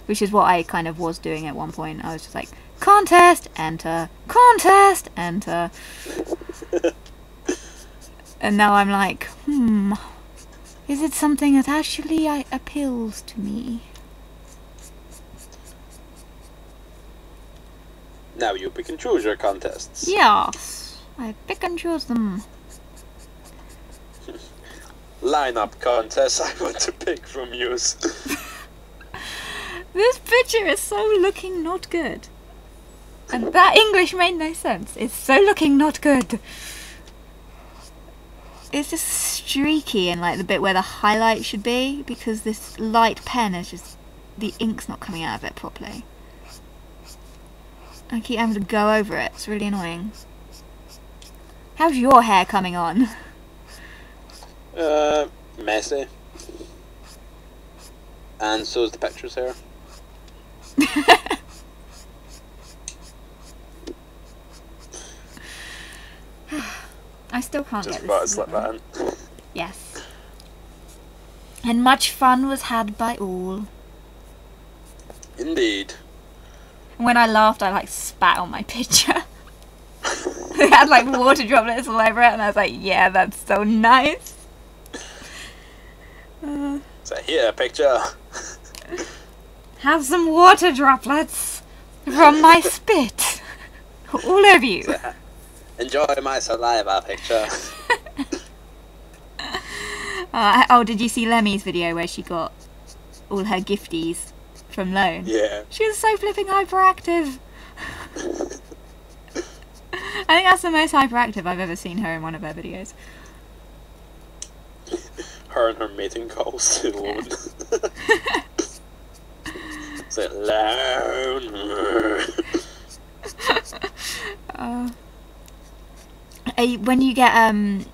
which is what I kind of was doing at one point. I was just like, contest, enter, contest, enter. And now I'm like, is it something that actually appeals to me? Now you pick and choose your contests. Yes, I pick and choose them. Line up contests I want to pick from you. This picture is so looking not good. And that English made no sense. It's so looking not good. It's just streaky in like the bit where the highlight should be, because this light pen is just, the ink's not coming out of it properly. I keep having to go over it. It's really annoying. How's your hair coming on? Messy. And so is the picture's hair. I still can't Just get about to this. slip that in. Yes. And much fun was had by all. Indeed. When I laughed, I like spat on my picture. It had like water droplets all over it, and I was like, yeah, that's so nice. So here, picture. Have some water droplets from my spit. All of you. Enjoy my saliva picture. Oh, did you see Lemmy's video where she got all her gifties from Loan? Yeah. She was so flipping hyperactive. I think that's the most hyperactive I've ever seen her in one of her videos. Her and her mating calls to Loan. It's like, Loan. When you get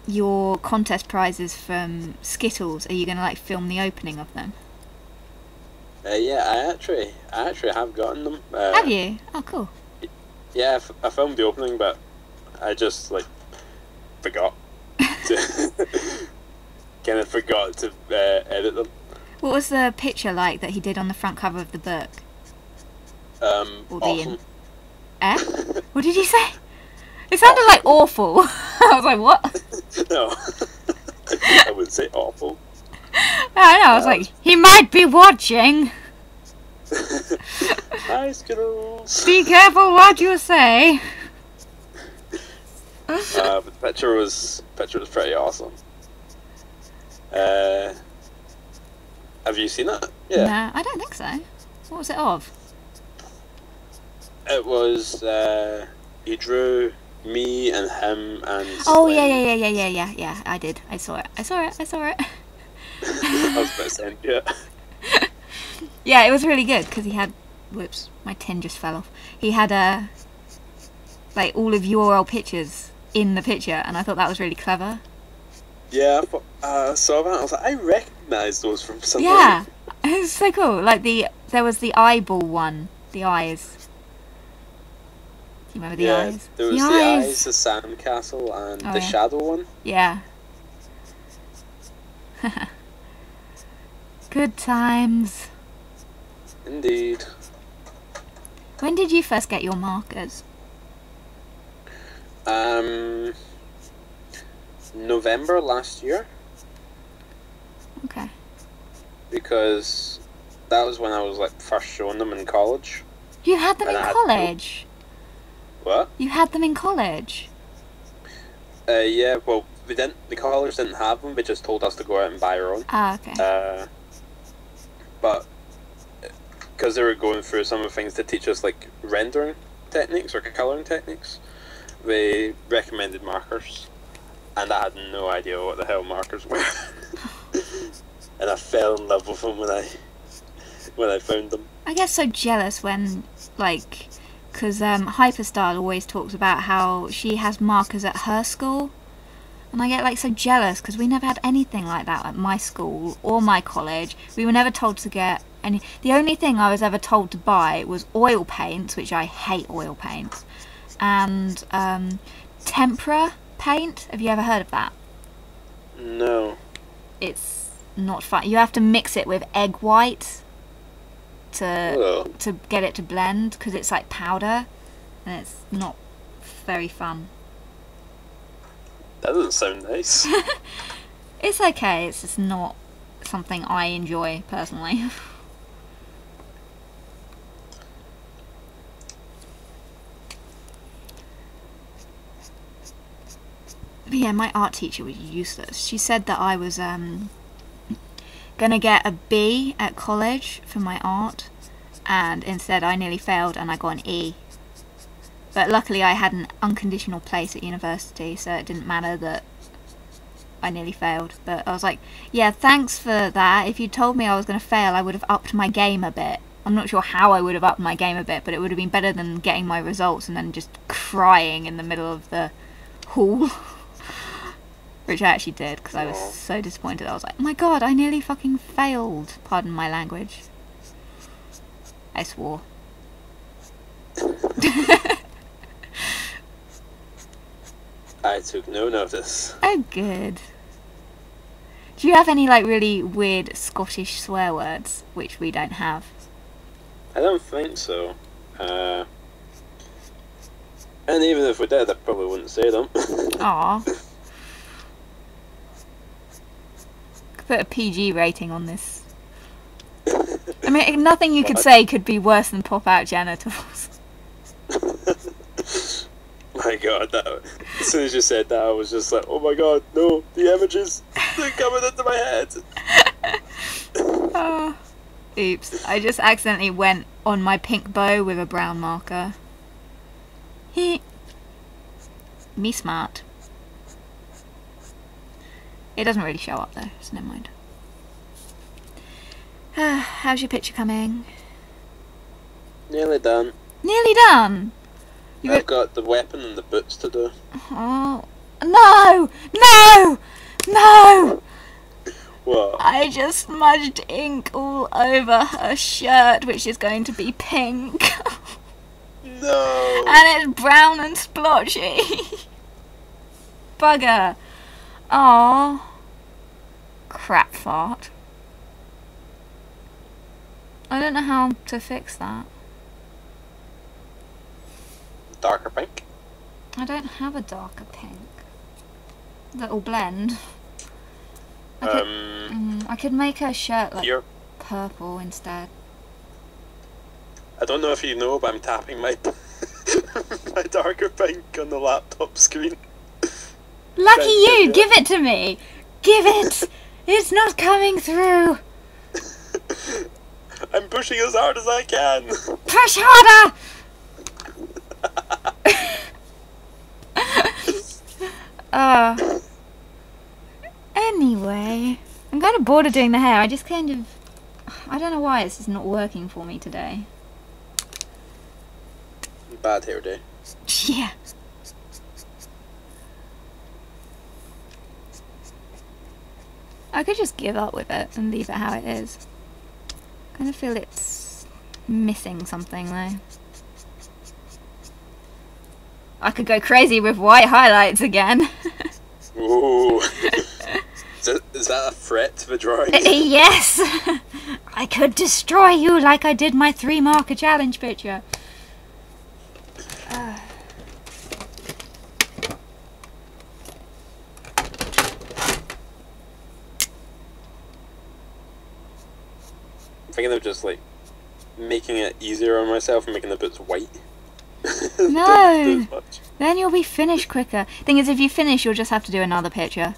your contest prizes from Skittles, are you gonna like film the opening of them? Yeah, I actually have gotten them. Have you? Oh, cool. Yeah, I filmed the opening, but I just like forgot. Kind of forgot to edit them. What was the picture like that he did on the front cover of the book? Awesome. What did you say? It sounded like awful. I was like, what? No, I wouldn't say awful. I know. I was like, he might be watching. Hi, Skittles. Be careful what you say. But the picture was pretty awesome. Have you seen it? Yeah. Nah, I don't think so. What was it of? It was he drew me and him and. Oh Slim. yeah. I did. I saw it. I was about to send you. Yeah, it was really good because he had. Whoops, my tin just fell off. He had like all of your old pictures in the picture, and I thought that was really clever. Yeah, I saw that. I was like, I recognise those from somewhere. Yeah, it was so cool. Like there was the eyeball one, the eyes. Do you remember the eyes? There was the eyes, the sandcastle, and the shadow one. Yeah. Good times. Indeed. When did you first get your markers? November last year. Okay. Because that was when I was like first showing them in college. You had them in college? What? You had them in college? Yeah, well, we didn't. The college didn't have them. They just told us to go out and buy our own. Ah, okay. But because they were going through some of the things to teach us, like rendering techniques or colouring techniques, they recommended markers, and I had no idea what the hell markers were. And I fell in love with them when I found them. I get so jealous when, like, because Hyperstyle always talks about how she has markers at her school, and I get like so jealous because we never had anything like that at my school or my college. We were never told to get any. The only thing I was ever told to buy was oil paints, which I hate oil paints, and tempera paint. Have you ever heard of that? No. It's not fun. You have to mix it with egg white to get it to blend because it's like powder, and it's not very fun. That doesn't sound nice. It's okay. It's just not something I enjoy personally. But yeah, my art teacher was useless. She said that I was gonna get a B at college for my art, and instead I nearly failed and I got an E. But luckily I had an unconditional place at university, so it didn't matter that I nearly failed. But I was like, yeah, thanks for that. If you told me I was going to fail, I would have upped my game a bit. I'm not sure how I would have upped my game a bit, but it would have been better than getting my results and then just crying in the middle of the hall. Which I actually did, because I was so disappointed. I was like, oh my god, I nearly fucking failed. Pardon my language. I swore. I took no notice. Oh, good. Do you have any, like, really weird Scottish swear words, which we don't have? I don't think so. And even if we did, I probably wouldn't say them. Aw. Could put a PG rating on this. I mean, nothing you could say could be worse than pop out genitals. My god, as soon as you said that, I was just like, oh my god, no, the images, they're coming into my head. Oh, oops, I just accidentally went on my pink bow with a brown marker. Me smart. It doesn't really show up though, so never mind. How's your picture coming? Nearly done. Nearly done? I've got the weapon and the boots to do. Oh, no! No! No! What? I just smudged ink all over her shirt, which is going to be pink. No! And it's brown and splotchy. Bugger. Aww. Crap fart. I don't know how to fix that. Darker pink? I don't have a darker pink. That'll blend. I could make her shirt like purple instead. I don't know if you know, but I'm tapping my my darker pink on the laptop screen. Lucky you! Give it to me! Give it! It's not coming through! I'm pushing as hard as I can! Push harder! Anyway, I'm kind of bored of doing the hair. I just kind of... I don't know why this is not working for me today. Bad hair day. Yeah. I could just give up with it and leave it how it is. I kind of feel it's missing something though. I could go crazy with white highlights again. Ooh. Is that a threat to the drawing? Yes! I could destroy you like I did my 3 marker challenge picture. I'm thinking of just like making it easier on myself and making the boots white. No! Then you'll be finished quicker. Thing is, if you finish, you'll just have to do another picture.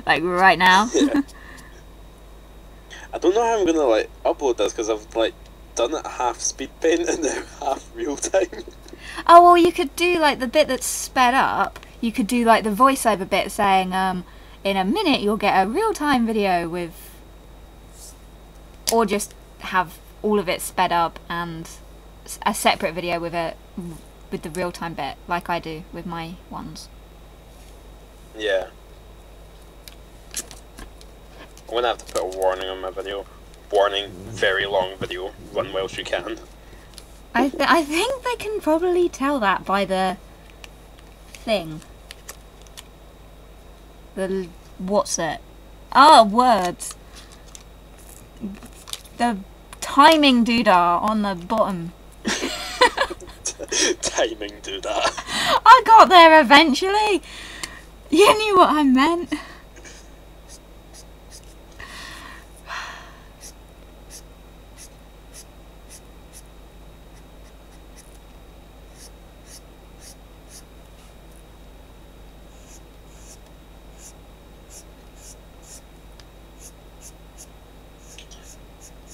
Like right now. Yeah. I don't know how I'm gonna like upload this because I've like done it half speed paint and now half real time. Oh well, you could do like the bit that's sped up. You could do like the voiceover bit saying, in a minute you'll get a real time video with, or just have all of it sped up and a separate video with it with the real time bit, like I do with my ones. Yeah. I'm gonna have to put a warning on my video. Warning, very long video. Run whilst you can. I think they can probably tell that by the thing. The what's it? Ah, words. The timing doodah on the bottom. Timing doodah. I got there eventually. You knew what I meant.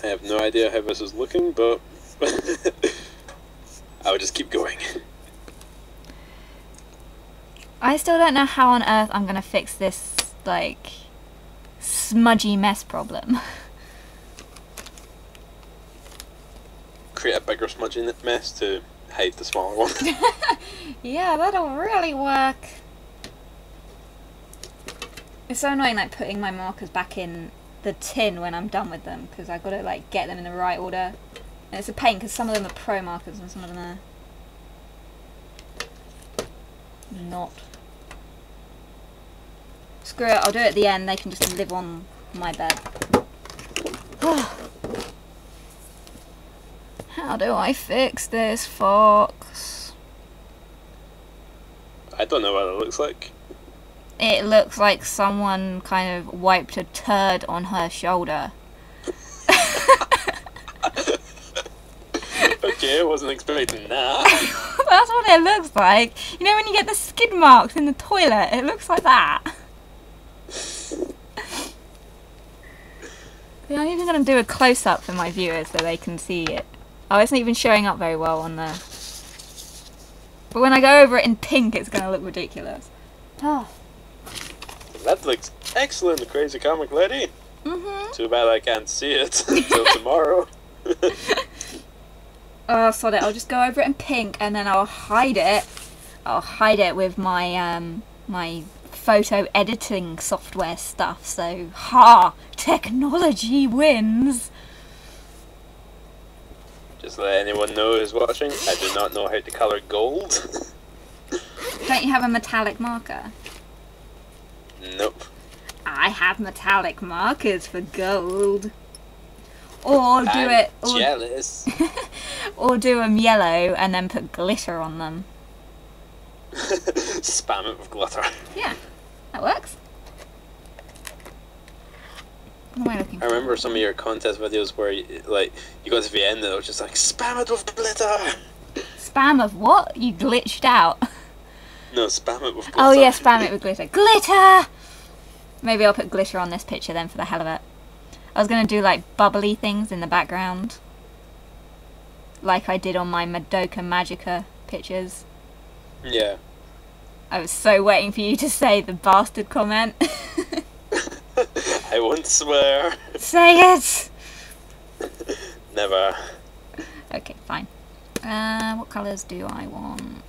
I have no idea how this is looking, but I would just keep going. I still don't know how on earth I'm gonna fix this, like, smudgy mess problem. Create a bigger smudgy mess to hide the smaller one. Yeah, that'll really work. It's so annoying, like, putting my markers back in the tin when I'm done with them, because I've got to, like, get them in the right order. And it's a pain, because some of them are pro markers and some of them are not. Screw it, I'll do it at the end, they can just live on my bed. How do I fix this fox? I don't know what it looks like. It looks like someone kind of wiped a turd on her shoulder. Okay, I wasn't expecting that. That's what it looks like. You know when you get the skid marks in the toilet? It looks like that. Yeah, I'm even going to do a close-up for my viewers so they can see it. Oh, it's not even showing up very well on there. But when I go over it in pink, it's going to look ridiculous. Oh. That looks excellent, Crazy Comic Lady. Mm-hmm. Too bad I can't see it until tomorrow. Oh, sod it. I'll just go over it in pink and then I'll hide it. I'll hide it with my my photo editing software stuff. So, ha! Technology wins! Just let anyone know who's watching, I do not know how to colour gold. Don't you have a metallic marker? Nope. I have metallic markers for gold. Or do I'm it... jealous. Or do them yellow and then put glitter on them. Spam it with glitter. Yeah, that works. What am I looking for? I remember some of your contest videos where you got to the end and it was just like, spam it with glitter! Spam of what? You glitched out. No, spam it with glitter. Oh yeah, spam it with glitter. Glitter! Maybe I'll put glitter on this picture then for the hell of it. I was going to do like bubbly things in the background. Like I did on my Madoka Magica pictures. Yeah. I was so waiting for you to say the bastard comment. I won't swear. Say it! Never. Okay, fine. What colours do I want?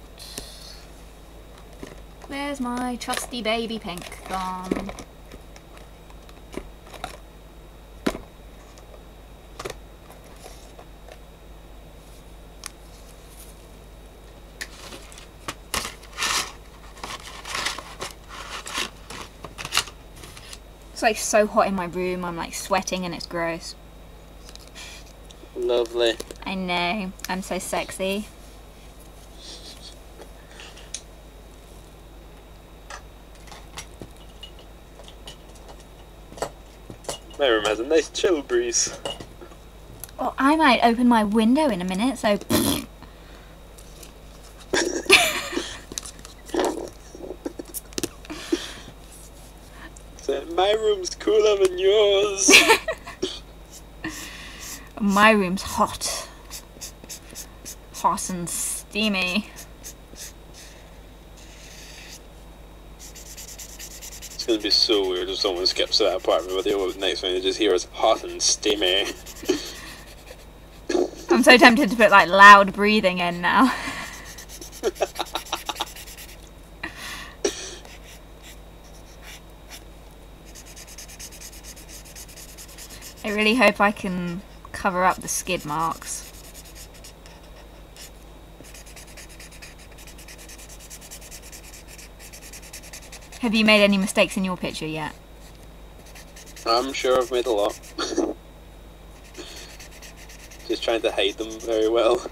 Where's my trusty baby pink gone? It's like so hot in my room, I'm like sweating and it's gross. Lovely. I know, I'm so sexy. My room has a nice chill breeze. Well, I might open my window in a minute, so... So my room's cooler than yours. My room's hot. Hot and steamy. It's gonna be so weird if someone skips that part of the video. The next thing they just hear is hot and steamy. I'm so tempted to put like loud breathing in now. I really hope I can cover up the skid marks. Have you made any mistakes in your picture yet? I'm sure I've made a lot. Just trying to hide them very well.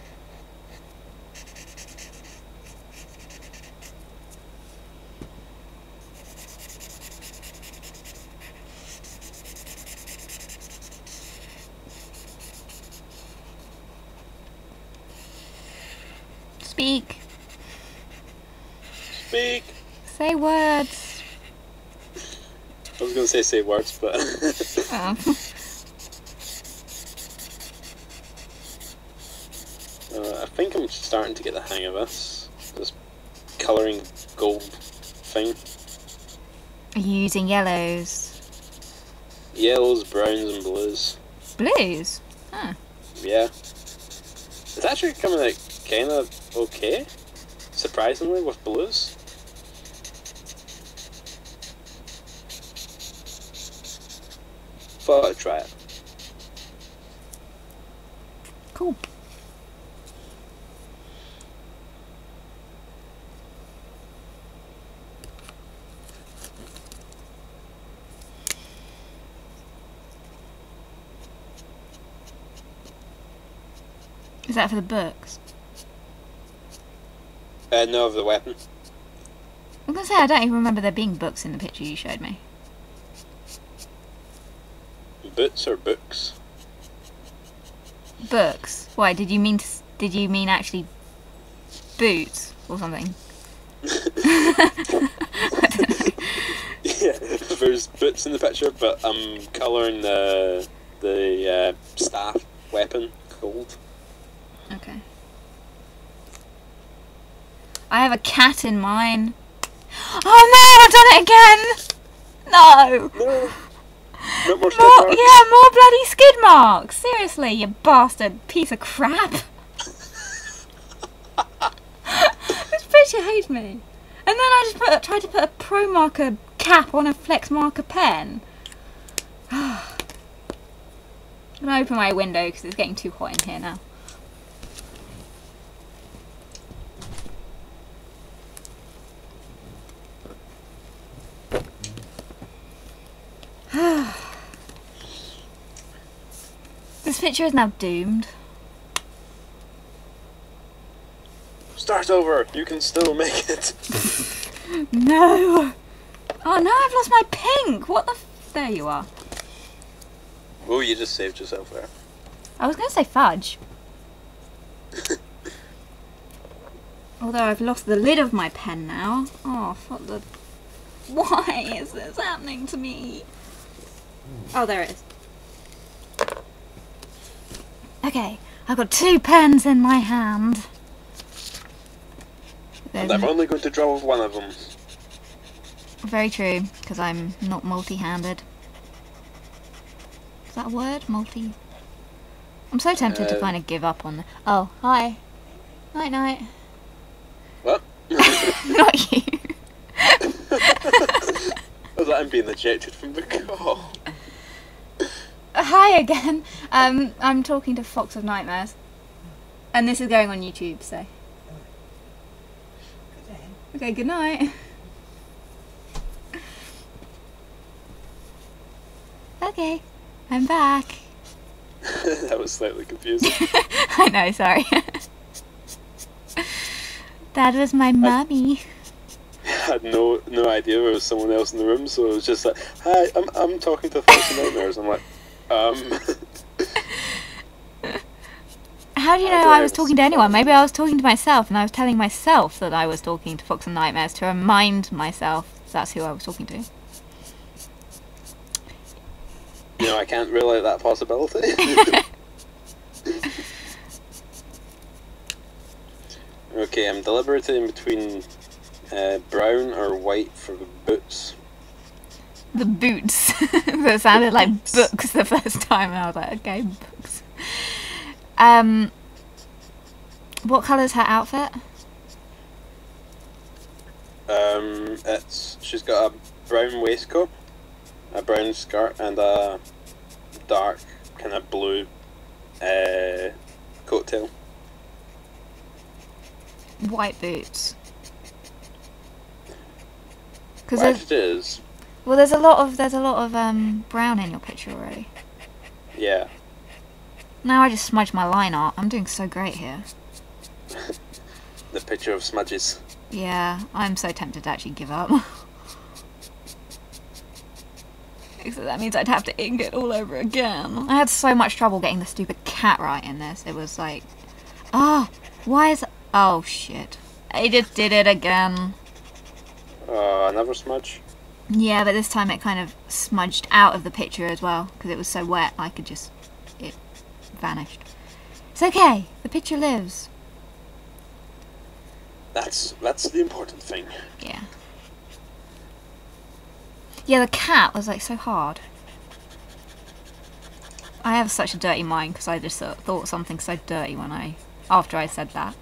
Speak. Speak! Say words. I was gonna say words, but... Oh. think I'm starting to get the hang of this colouring gold thing. Are you using yellows? Yellows, browns, and blues. Blues? Huh. Yeah. It's actually coming out kind of okay, surprisingly, with blues. Thought I'd try it. Cool. Is that for the books? No, of the weapon. I was gonna say, I don't even remember there being books in the picture you showed me. Boots or books? Books? Why, did you mean actually boots or something? Yeah, there's boots in the picture, but I'm colouring the staff weapon gold. Okay. I have a cat in mine. Oh no, I've done it again! No! No! Not more skid More, marks. yeah, more bloody skid marks! Seriously, you bastard piece of crap! This picture hates me. And then I just tried to put a Pro Marker cap on a Flex Marker pen. I'm gonna open my window because it's getting too hot in here now. This picture is now doomed. Start over. You can still make it. No! Oh no, I've lost my pink! What the there you are. Oh, you just saved yourself there. I was going to say fudge. Although I've lost the lid of my pen now. Oh, what the... Why is this happening to me? Oh, there it is. Okay, I've got 2 pens in my hand. And I'm only going to draw with one of them. Very true, because I'm not multi-handed. Is that a word? Multi... I'm so tempted to kind of give up on the... Oh, hi. Night night. What? Not you. I was like, I'm being ejected from the call. Hi again. I'm talking to Fox of Nightmares. And this is going on YouTube, so... Okay, good night. Okay, I'm back. That was slightly confusing. I know, sorry. That was my mummy. I had no idea there was someone else in the room, so it was just like, hi, I'm talking to Fox of Nightmares. I'm like, How do you know I was talking to anyone? Maybe I was talking to myself, and I was telling myself that I was talking to Fox and Nightmares to remind myself that's who I was talking to. You know, I can't rule out that possibility. Okay, I'm deliberating between brown or white for the boots. The boots. That sounded like books the first time, and I was like, okay, books. What colour's her outfit? She's got a brown waistcoat, a brown skirt, and a dark kind of blue coat tail. White boots. Because White it is. well, there's a lot of brown in your picture already. Yeah. Now I just smudged my line art. I'm doing so great here. The picture of smudges. Yeah, I'm so tempted to actually give up. Except that means I'd have to ink it all over again. I had so much trouble getting the stupid cat right in this. It was like, oh, why is... Oh, shit. I just did it again. Another smudge? Yeah, but this time it kind of smudged out of the picture as well, because it was so wet I could just... It vanished. It's okay, the picture lives. That's the important thing. Yeah. Yeah, the cat was like so hard. I have such a dirty mind because I just thought something so dirty after I said that.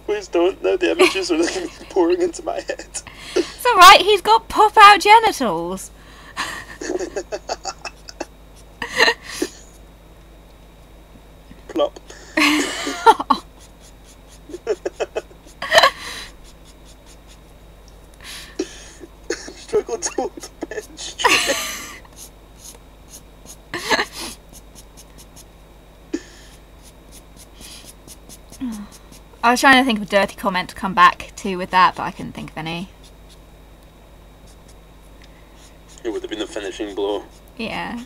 Please don't. Now the images are like pouring into my head. It's alright, he's got pop-out genitals. Plop. Struggle to hold the pen straight. I was trying to think of a dirty comment to come back to with that, but I couldn't think of any. It would have been the finishing blow. Yeah.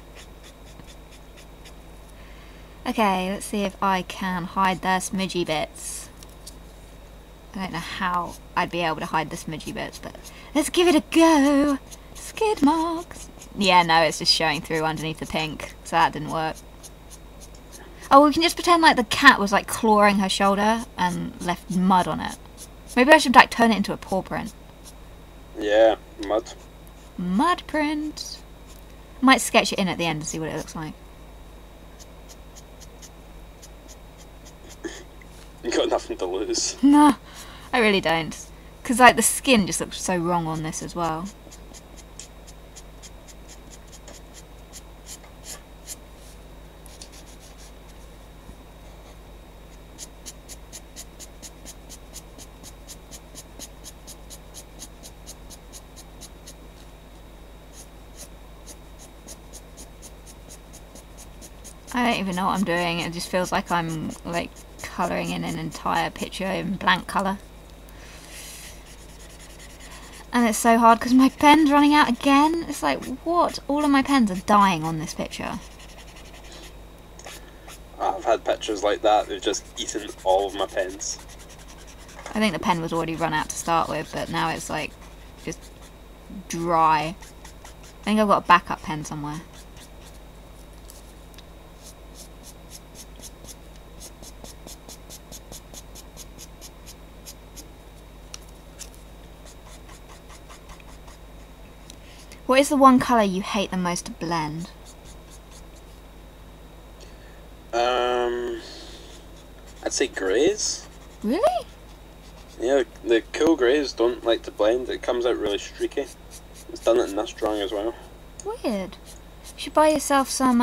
Okay, let's see if I can hide their smudgy bits. I don't know how I'd be able to hide the smudgy bits, but let's give it a go! Skid marks! Yeah, no, it's just showing through underneath the pink, so that didn't work. Oh, we can just pretend like the cat was like clawing her shoulder and left mud on it. Maybe I should like turn it into a paw print. Yeah, mud. Mud print. I might sketch it in at the end to see what it looks like. You got nothing to lose. No, I really don't. Because like the skin just looks so wrong on this as well. I don't even know what I'm doing. It just feels like I'm like colouring in an entire picture in blank colour. And it's so hard because my pen's running out again. It's like, what? All of my pens are dying on this picture. I've had pictures like that. They've just eaten all of my pens. I think the pen was already run out to start with, but now it's like just dry. I think I've got a backup pen somewhere. What is the one colour you hate the most to blend? I'd say greys. Really? Yeah, the cool greys don't like to blend. It comes out really streaky. It's done it in this drawing as well. Weird. You should buy yourself some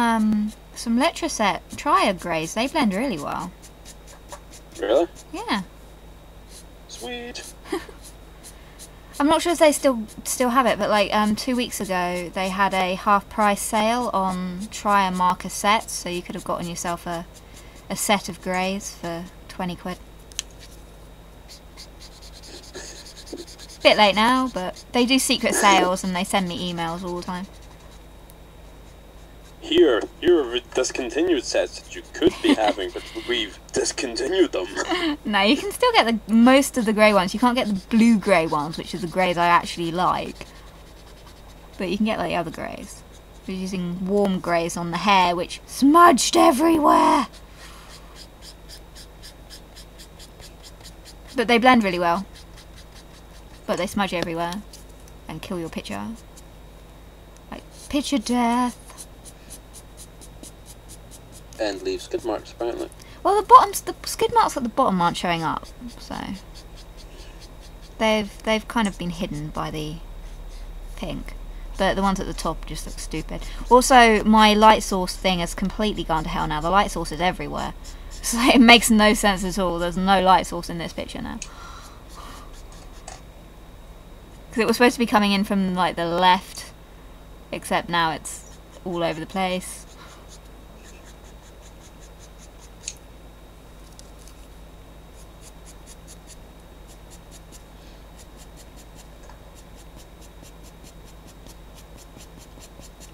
Letraset Triad greys. They blend really well. Really? Yeah. Sweet. I'm not sure if they still have it, but like 2 weeks ago they had a half price sale on Triad marker sets, so you could have gotten yourself a set of greys for 20 quid. Bit late now, but they do secret sales and they send me emails all the time. Here are discontinued sets that you could be having, but we've discontinued them. No, you can still get most of the grey ones. You can't get the blue-grey ones, which are the greys I actually like. But you can get like the other greys. We're using warm greys on the hair, which smudged everywhere. But they blend really well. But they smudge everywhere and kill your picture. Like picture death. And leave skid marks, apparently. Well, the skid marks at the bottom aren't showing up, so they've kind of been hidden by the pink. But the ones at the top just look stupid. Also, my light source thing has completely gone to hell now. The light source is everywhere. So it makes no sense at all. There's no light source in this picture now. Because it was supposed to be coming in from like the left, except now it's all over the place.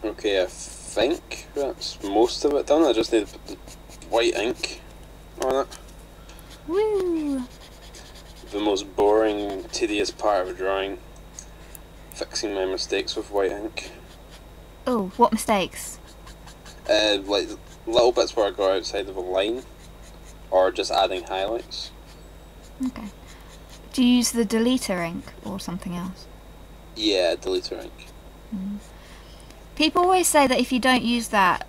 Okay, I think that's most of it done. I just need to put the white ink on it. Woo! The most boring, tedious part of drawing. Fixing my mistakes with white ink. Oh, what mistakes? Like little bits where I go outside of a line, or just adding highlights. Okay. Do you use the deleter ink or something else? Yeah, deleter ink. People always say that if you don't use that,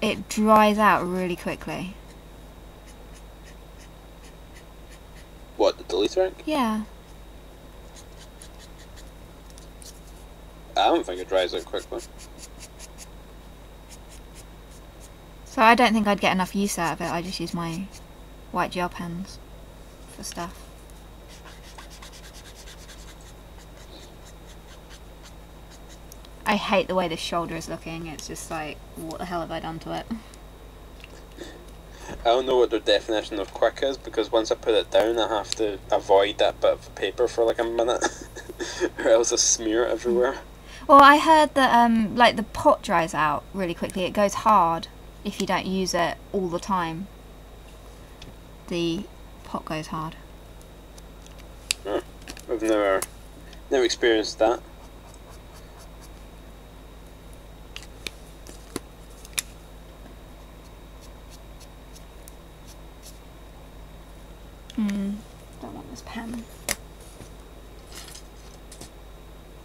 it dries out really quickly. What, the deleter ink? Yeah. I don't think it dries out quickly. So I don't think I'd get enough use out of it. I just use my white gel pens for stuff. I hate the way this shoulder is looking. It's just like, what the hell have I done to it? I don't know what their definition of quick is, because once I put it down I have to avoid that bit of paper for like a minute or else I smear it everywhere. Well, I heard that like the pot dries out really quickly. It goes hard if you don't use it all the time. The pot goes hard. Oh, I've never experienced that. Don't want this pen.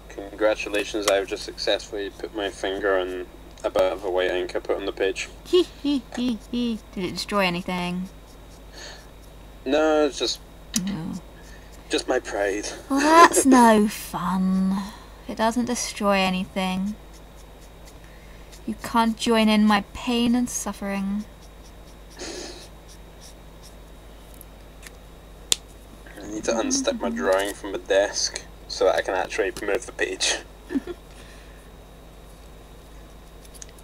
Congratulations, I've just successfully put my finger on a bit of a white ink I put on the page. Did it destroy anything? No, it's just No. just my pride. Well, that's no fun. It doesn't destroy anything. You can't join in my pain and suffering. I need to unstick my drawing from the desk so that I can actually move the page.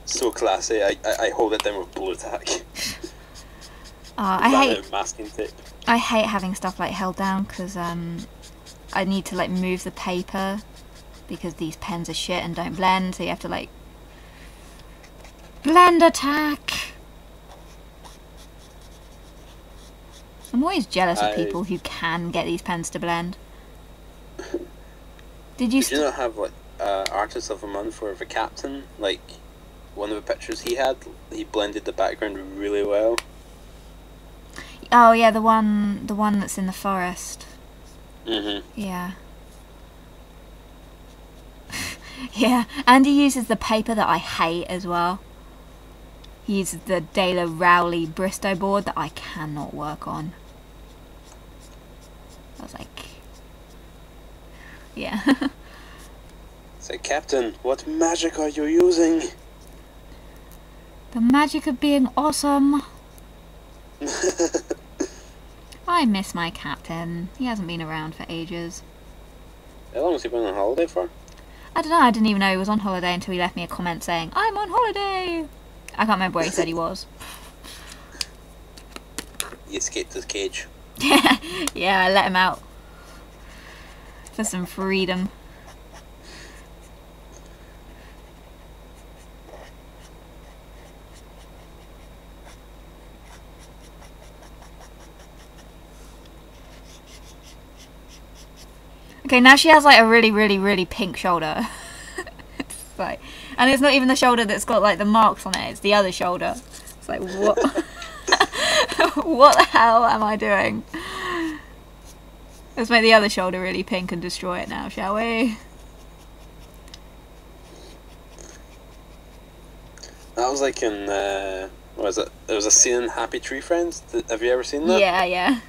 So classy. I hold it down with blue tack. Masking tape. I hate having stuff like held down because I need to like move the paper because these pens are shit and don't blend, so you have to like blend attack. I'm always jealous of people who can get these pens to blend. Did you not have like Artist of the Month or TheCptens? Like one of the pictures he had, he blended the background really well. Oh yeah, the one that's in the forest. Yeah. Yeah, and he uses the paper that I hate as well. He uses the De La Rowley Bristow board that I cannot work on. I was like, yeah. Say, Captain, what magic are you using? The magic of being awesome. I miss my captain. He hasn't been around for ages. How long has he been on holiday for? I don't know, I didn't even know he was on holiday until he left me a comment saying, I'm on holiday! I can't remember where he said he was. He escaped his cage. Yeah, I let him out. For some freedom. Okay, now she has like a really, really, really pink shoulder. It's like, and it's not even the shoulder that's got like the marks on it, it's the other shoulder. It's like, what? What the hell am I doing? Let's make the other shoulder really pink and destroy it now, shall we? That was like in, what was it? There was a scene in Happy Tree Friends. Have you ever seen that? Yeah, yeah.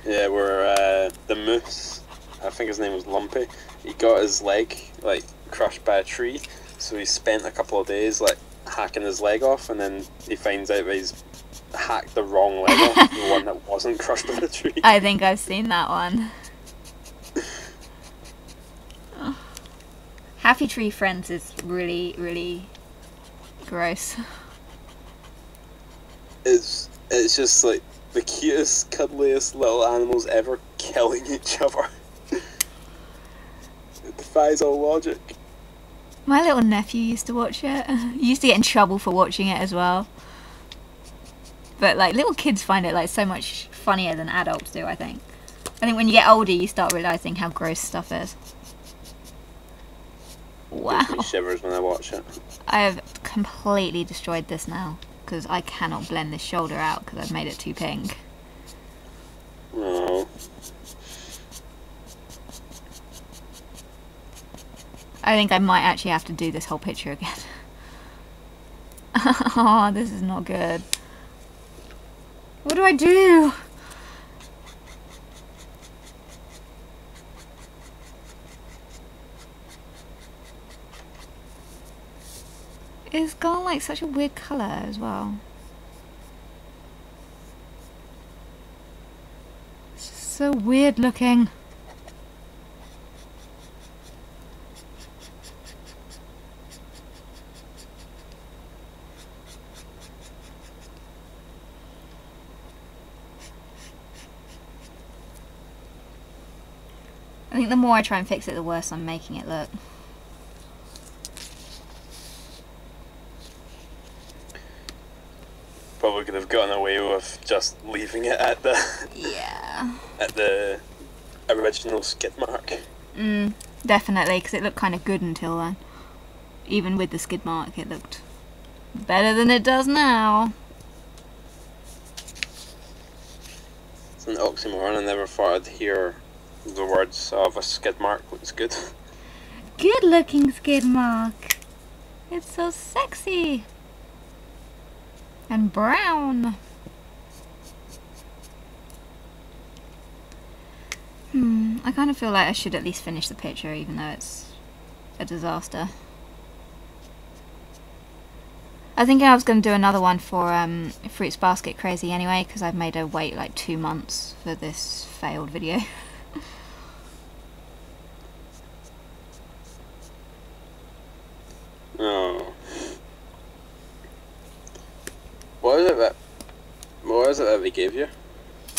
Yeah, where the moose, I think his name was Lumpy, he got his leg like crushed by a tree, so he spent a couple of days like hacking his leg off, and then he finds out that he's hacked the wrong leg off, the one that wasn't crushed by the tree. I think I've seen that one. Oh. Happy Tree Friends is really, really gross. It's just like the cutest, cuddliest little animals ever killing each other. It defies all logic. My little nephew used to watch it. He used to get in trouble for watching it as well. But like little kids find it like so much funnier than adults do, I think. I think when you get older you start realising how gross stuff is. Wow. Gives me shivers when I watch it. I have completely destroyed this now because I cannot blend this shoulder out because I've made it too pink. Oh. I think I might actually have to do this whole picture again. Oh, this is not good. What do I do? It's got like such a weird colour as well. It's just so weird looking. I think the more I try and fix it, the worse I'm making it look. Probably could have gotten away with just leaving it at the at the original skid mark. Definitely, because it looked kind of good until then. Even with the skid mark, it looked better than it does now. It's an oxymoron. I never thought I'd hear the words of a skid mark looks good. Good looking skid mark. It's so sexy. And brown. I kind of feel like I should at least finish the picture, even though it's a disaster. I think I was going to do another one for Fruits Basket Crazy anyway, because I've made her wait like 2 months for this failed video. Oh. What is it that they gave you?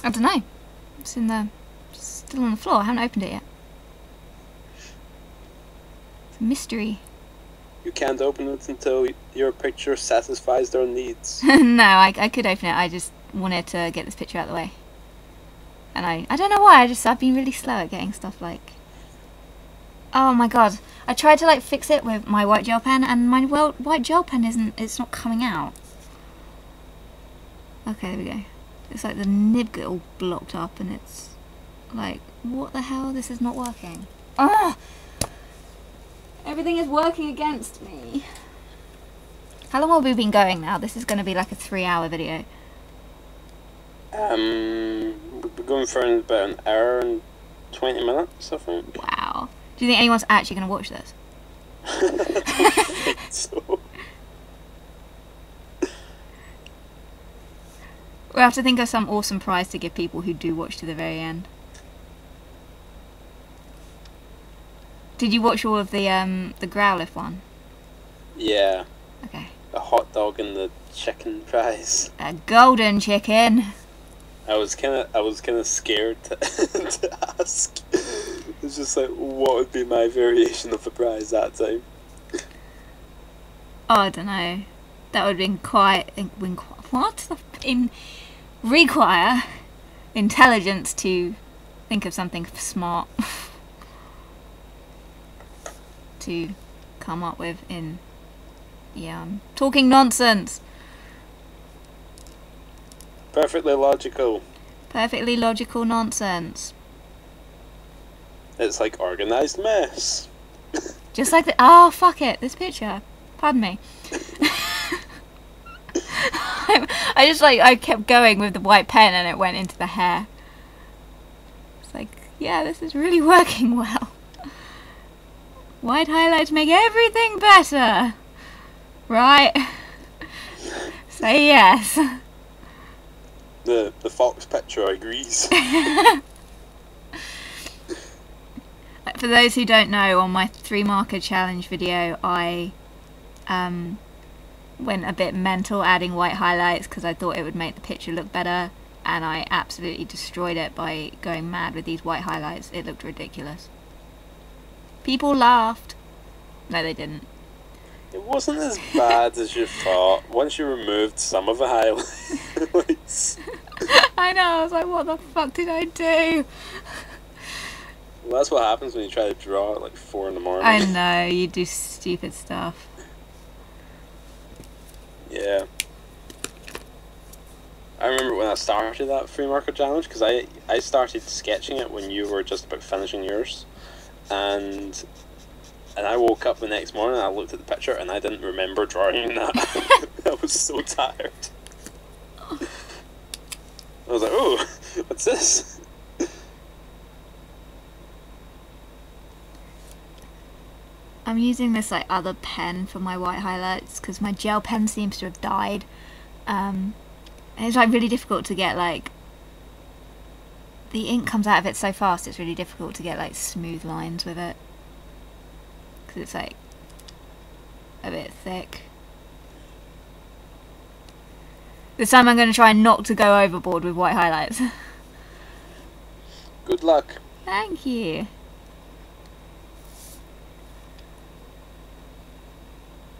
I don't know. It's in the... still on the floor. I haven't opened it yet. It's a mystery. You can't open it until your picture satisfies their needs. No, I could open it. I just wanted to get this picture out of the way. And I don't know why. I've been really slow at getting stuff like... Oh my god. I tried to like fix it with my white gel pen, and my white gel pen it's not coming out. Okay, there we go. It's like the nib got all blocked up, and it's like, what the hell? This is not working. Ah! Everything is working against me. How long have we been going now? This is going to be like a 3-hour video. We've been going for about an hour and 20 minutes, I think. Wow. Do you think anyone's actually going to watch this? I don't think so. We'll have to think of some awesome prize to give people who do watch to the very end. Did you watch all of the Growlithe one? Yeah. Okay. The hot dog and the chicken prize. A golden chicken. I was kind of scared to, to ask. It's just like, what would be my variation of the prize that time? Oh, I don't know. That would have been quite... require intelligence to think of something smart to come up with in... Yeah, I'm talking nonsense. Perfectly logical. Perfectly logical nonsense. It's like organised mess. Just like the... Oh, fuck it. This picture. Pardon me. I kept going with the white pen and it went into the hair. It's like, yeah, this is really working well. White highlights make everything better. Right? Say yes. The fox picture agrees. For those who don't know, on my 3 marker challenge video, I went a bit mental adding white highlights because I thought it would make the picture look better, and I absolutely destroyed it by going mad with these white highlights. It looked ridiculous. People laughed. No, they didn't. It wasn't as bad as you thought once you removed some of the highlights. I know, I was like, what the fuck did I do? Well, that's what happens when you try to draw at like 4 in the morning. I know, you do stupid stuff. Yeah. I remember when I started that 3 marker challenge, because I started sketching it when you were just about finishing yours, and And I woke up the next morning and I looked at the picture and I didn't remember drawing that. I was so tired. I was like, oh, what's this? I'm using this like other pen for my white highlights because my gel pen seems to have died. And it's like really difficult to get like, the ink comes out of it so fast, it's really difficult to get like smooth lines with it. Because it's like a bit thick. This time I'm going to try not to go overboard with white highlights. Good luck. Thank you.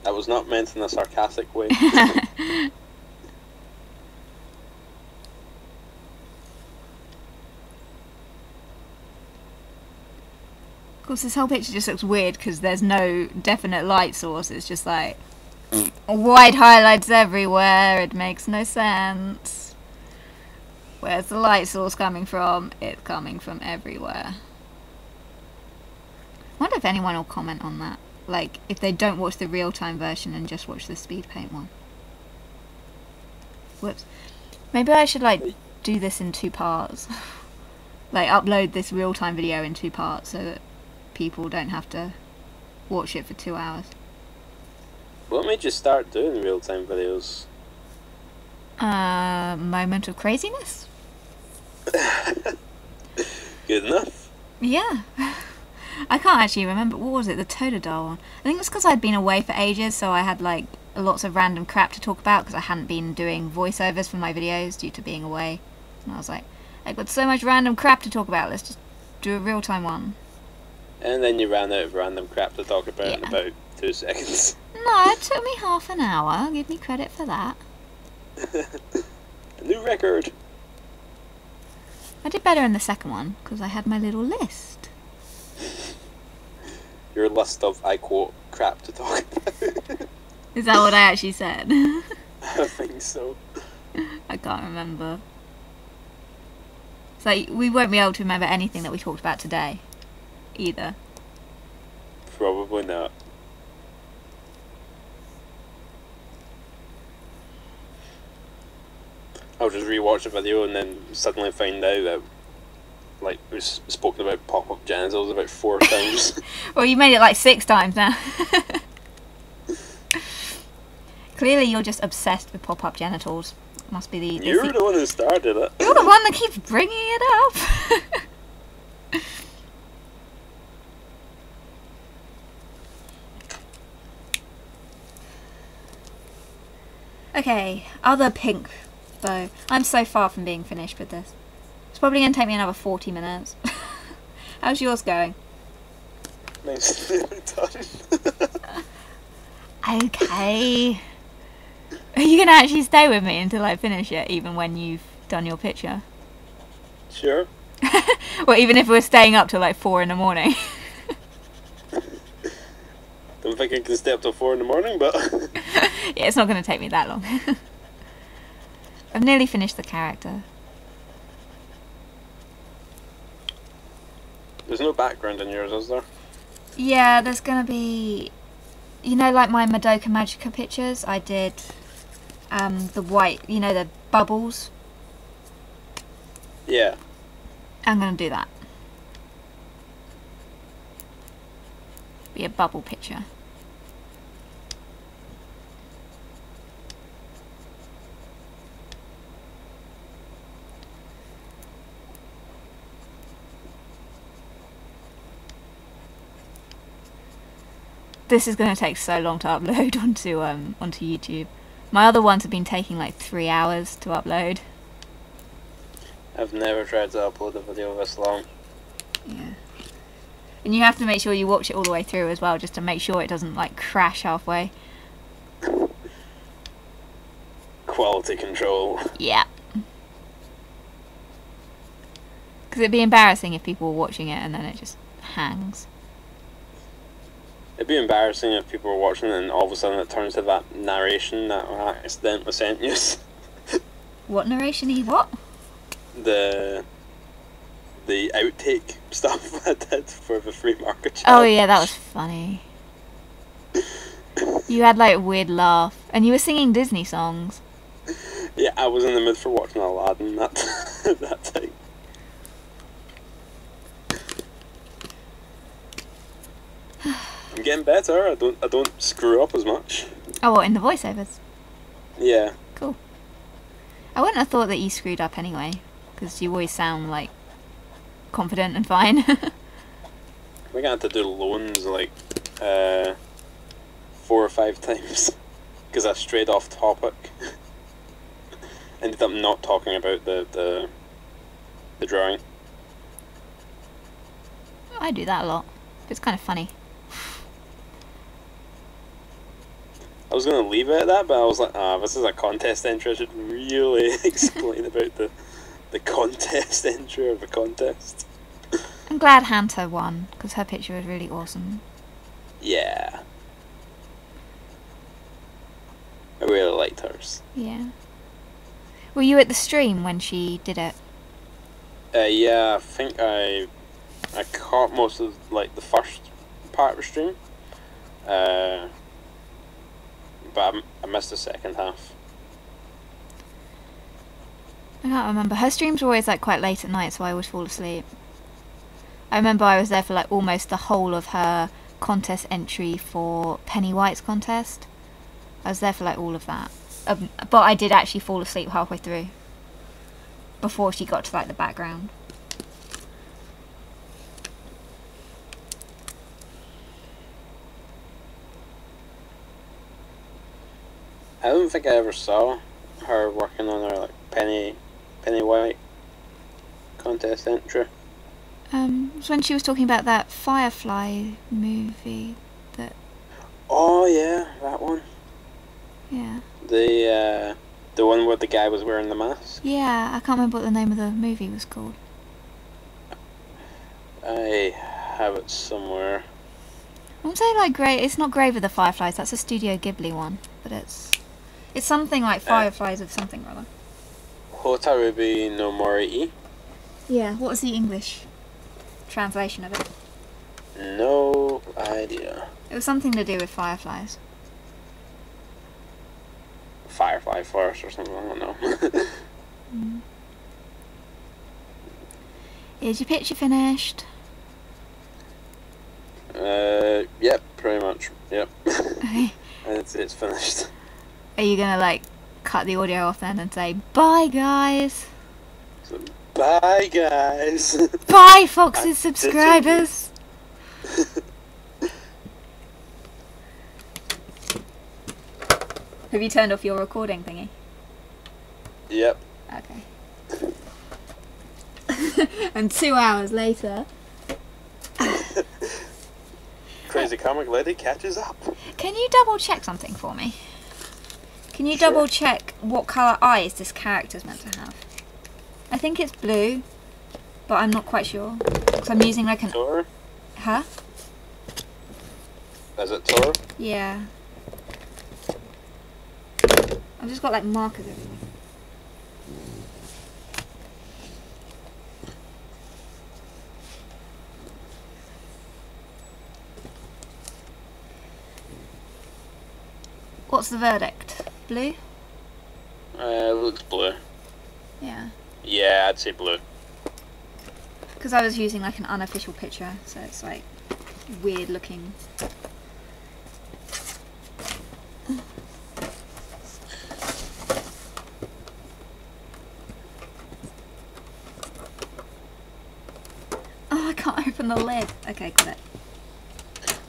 That was not meant in a sarcastic way. Of course, this whole picture just looks weird because there's no definite light source. It's just like white highlights everywhere. It makes no sense. Where's the light source coming from? It's coming from everywhere. I wonder if anyone will comment on that. Like, if they don't watch the real-time version and just watch the speed paint one. Whoops. Maybe I should, like, do this in 2 parts. Like, upload this real-time video in 2 parts so that people don't have to watch it for 2 hours. What made you start doing real-time videos? Moment of craziness? Good enough. Yeah. I can't actually remember. What was it? The Totodile one. I think it's because I'd been away for ages, so I had like lots of random crap to talk about because I hadn't been doing voiceovers for my videos due to being away. And I was like, I've got so much random crap to talk about. Let's just do a real-time one. And then you ran out of random crap to talk about in about 2 seconds. No, it took me half an hour. Give me credit for that. A new record. I did better in the second one because I had my little list. Your list of, I quote, crap to talk about. Is that what I actually said? I think so. I can't remember. So we won't be able to remember anything that we talked about today, either. Probably not. I'll just rewatch the video and then suddenly find out that, like, we've spoken about pop-up genitals about 4 times. Well, you made it like 6 times now. Clearly you're just obsessed with pop-up genitals. Must be the... You're the one who started it. You're the one that keeps bringing it up. Okay, other pink though. I'm so far from being finished with this. It's probably going to take me another 40 minutes. How's yours going? Nice. Done. Okay. Are you going to actually stay with me until I finish it, even when you've done your picture? Sure. Well, even if we're staying up till like 4 in the morning. Don't think I can stay up till 4 in the morning, but... Yeah, it's not going to take me that long. I've nearly finished the character. There's no background in yours, is there? Yeah, there's going to be... You know, like my Madoka Magica pictures, I did the white, you know, the bubbles. Yeah. I'm going to do that. Be a bubble picture. This is going to take so long to upload onto YouTube. My other ones have been taking like 3 hours to upload. I've never tried to upload a video this long. Yeah. And you have to make sure you watch it all the way through as well, just to make sure it doesn't like crash halfway. Quality control. Yeah. Because it'd be embarrassing if people were watching it and then it just hangs. It'd be embarrassing if people were watching it and all of a sudden it turns to that narration that I accidentally sent you. What narration? What? The outtake stuff I did for the free market challenge. Oh yeah, that was funny. You had like a weird laugh, and you were singing Disney songs. Yeah, I was in the mood for watching Aladdin that that time. I'm getting better. I don't screw up as much. Oh, what, in the voiceovers? Yeah. Cool. I wouldn't have thought that you screwed up anyway, because you always sound like confident and fine. We're gonna have to do loans like 4 or 5 times because I strayed off topic. Ended up not talking about the drawing. I do that a lot. It's kind of funny. I was gonna leave it at that, but I was like, this is a contest entry. I should really explain about the contest entry of a contest. I'm glad Hanta won, because her picture was really awesome. Yeah. I really liked hers. Yeah. Were you at the stream when she did it? Yeah, I think I caught most of like the first part of the stream. But I missed the second half. I can't remember. Her streams were always like quite late at night, so I always fall asleep. I remember I was there for like almost the whole of her contest entry for Penny White's contest. I was there for like all of that. But I did actually fall asleep halfway through. Before she got to like the background. I don't think I ever saw her working on her like Penny White contest entry. It was when she was talking about that Firefly movie that... Oh yeah, that one. Yeah. The one where the guy was wearing the mask. Yeah, I can't remember what the name of the movie was called. I have it somewhere. I won't say like it's not Grave of the Fireflies, that's a Studio Ghibli one, but it's something like Fireflies of something or other. Hotarubi no Mori. Yeah, what was the English translation of it? No idea. It was something to do with fireflies. Firefly Forest or something, I don't know. Is your picture finished? Yep, pretty much. Yep. Okay. It's finished. Are you gonna like cut the audio off then and say bye guys? So, bye guys. Bye Fox's subscribers. Have you turned off your recording thingy? Yep. Okay. And 2 hours later. Crazy comic lady catches up. Can you double check something for me? Can you Sure. double check what colour eyes this character's meant to have? I think it's blue, but I'm not quite sure. Because I'm using like an... Tor? Huh? Is it Tor? Yeah. I've just got like markers everywhere. What's the verdict? Blue? It looks blue. Yeah. Yeah, I'd say blue. Because I was using like an unofficial picture, so it's like weird looking. Oh, I can't open the lid. Okay, got it.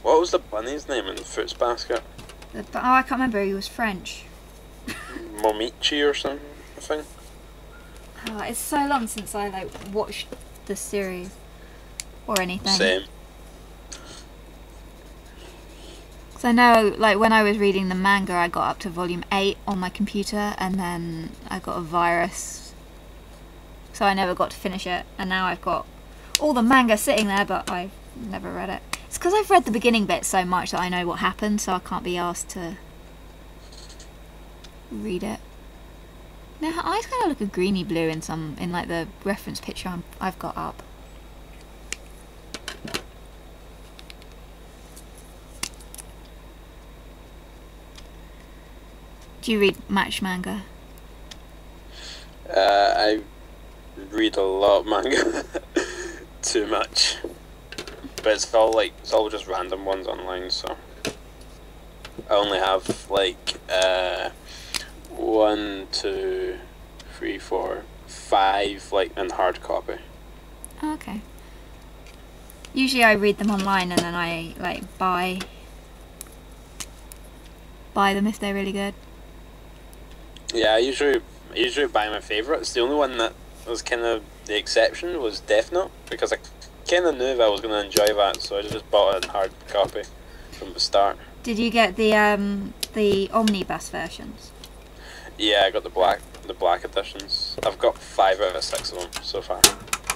What was the bunny's name in the Fruits Basket? Oh, I can't remember. He was French. Momichi or something, I think. Oh, it's so long since I like watched the series or anything. Same. Because I know, like, when I was reading the manga, I got up to volume 8 on my computer, and then I got a virus, so I never got to finish it. And now I've got all the manga sitting there, but I've never read it. It's because I've read the beginning bit so much that I know what happened, so I can't be asked to read it. Now her eyes kind of look a greeny blue in like the reference picture I've got up. Do you read much manga? I read a lot of manga. Too much. But it's all just random ones online, so I only have like 1, 2, 3, 4, 5 like in hard copy. Oh, okay. Usually I read them online and then I like buy them if they're really good. Yeah, I usually buy my favourites. The only one that was kind of the exception was Death Note, because I kind of knew that I was going to enjoy that, so I just bought it in hard copy from the start. Did you get the omnibus versions? Yeah, I got the black editions. I've got 5 out of 6 of them so far,